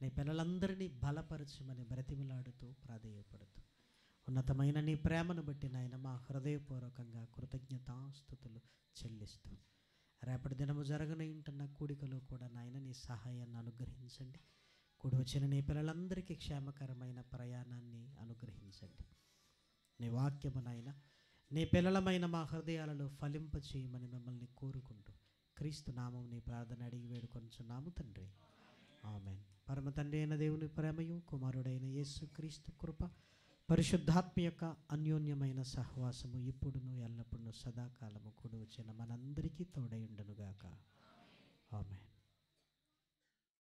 నీ పిల్లలందరినీ బలపరచమని బ్రతిమిలాడుతూ ప్రాధేయపడుతూ ఉన్నతమైన నీ ప్రేమను బట్టి నాయన మా హృదయపూర్వకంగా కృతజ్ఞతాస్తుతులు చెల్లిస్తూ రేపటి దినము జరగనుంటున్న కూడికలో కూడా నాయన నీ సహాయాన్ని అనుగ్రహించండి. కూడి వచ్చిన నీ పిల్లలందరికీ క్షేమకరమైన ప్రయాణాన్ని అనుగ్రహించండి. నీ వాక్యము నాయన నీ పిల్లలమైన మా హృదయాలలో ఫలింప చేయమని మిమ్మల్ని కోరుకుంటూ క్రీస్తు నామం నీ ప్రార్థన అడిగి వేడుకొనుచున్నాము తండ్రి. ఆమేన్. పరమ తండ్రి అయిన దేవుని ప్రేమయు, కుమారుడైన యేసు క్రీస్తు కృప, పరిశుద్ధాత్మ యొక్క అన్యోన్యమైన సహవాసము ఇప్పుడును ఎల్లప్పుడూ సదాకాలము కూడి వచ్చిన మనందరికీ తోడై ఉండునుగాక. ఆమేన్.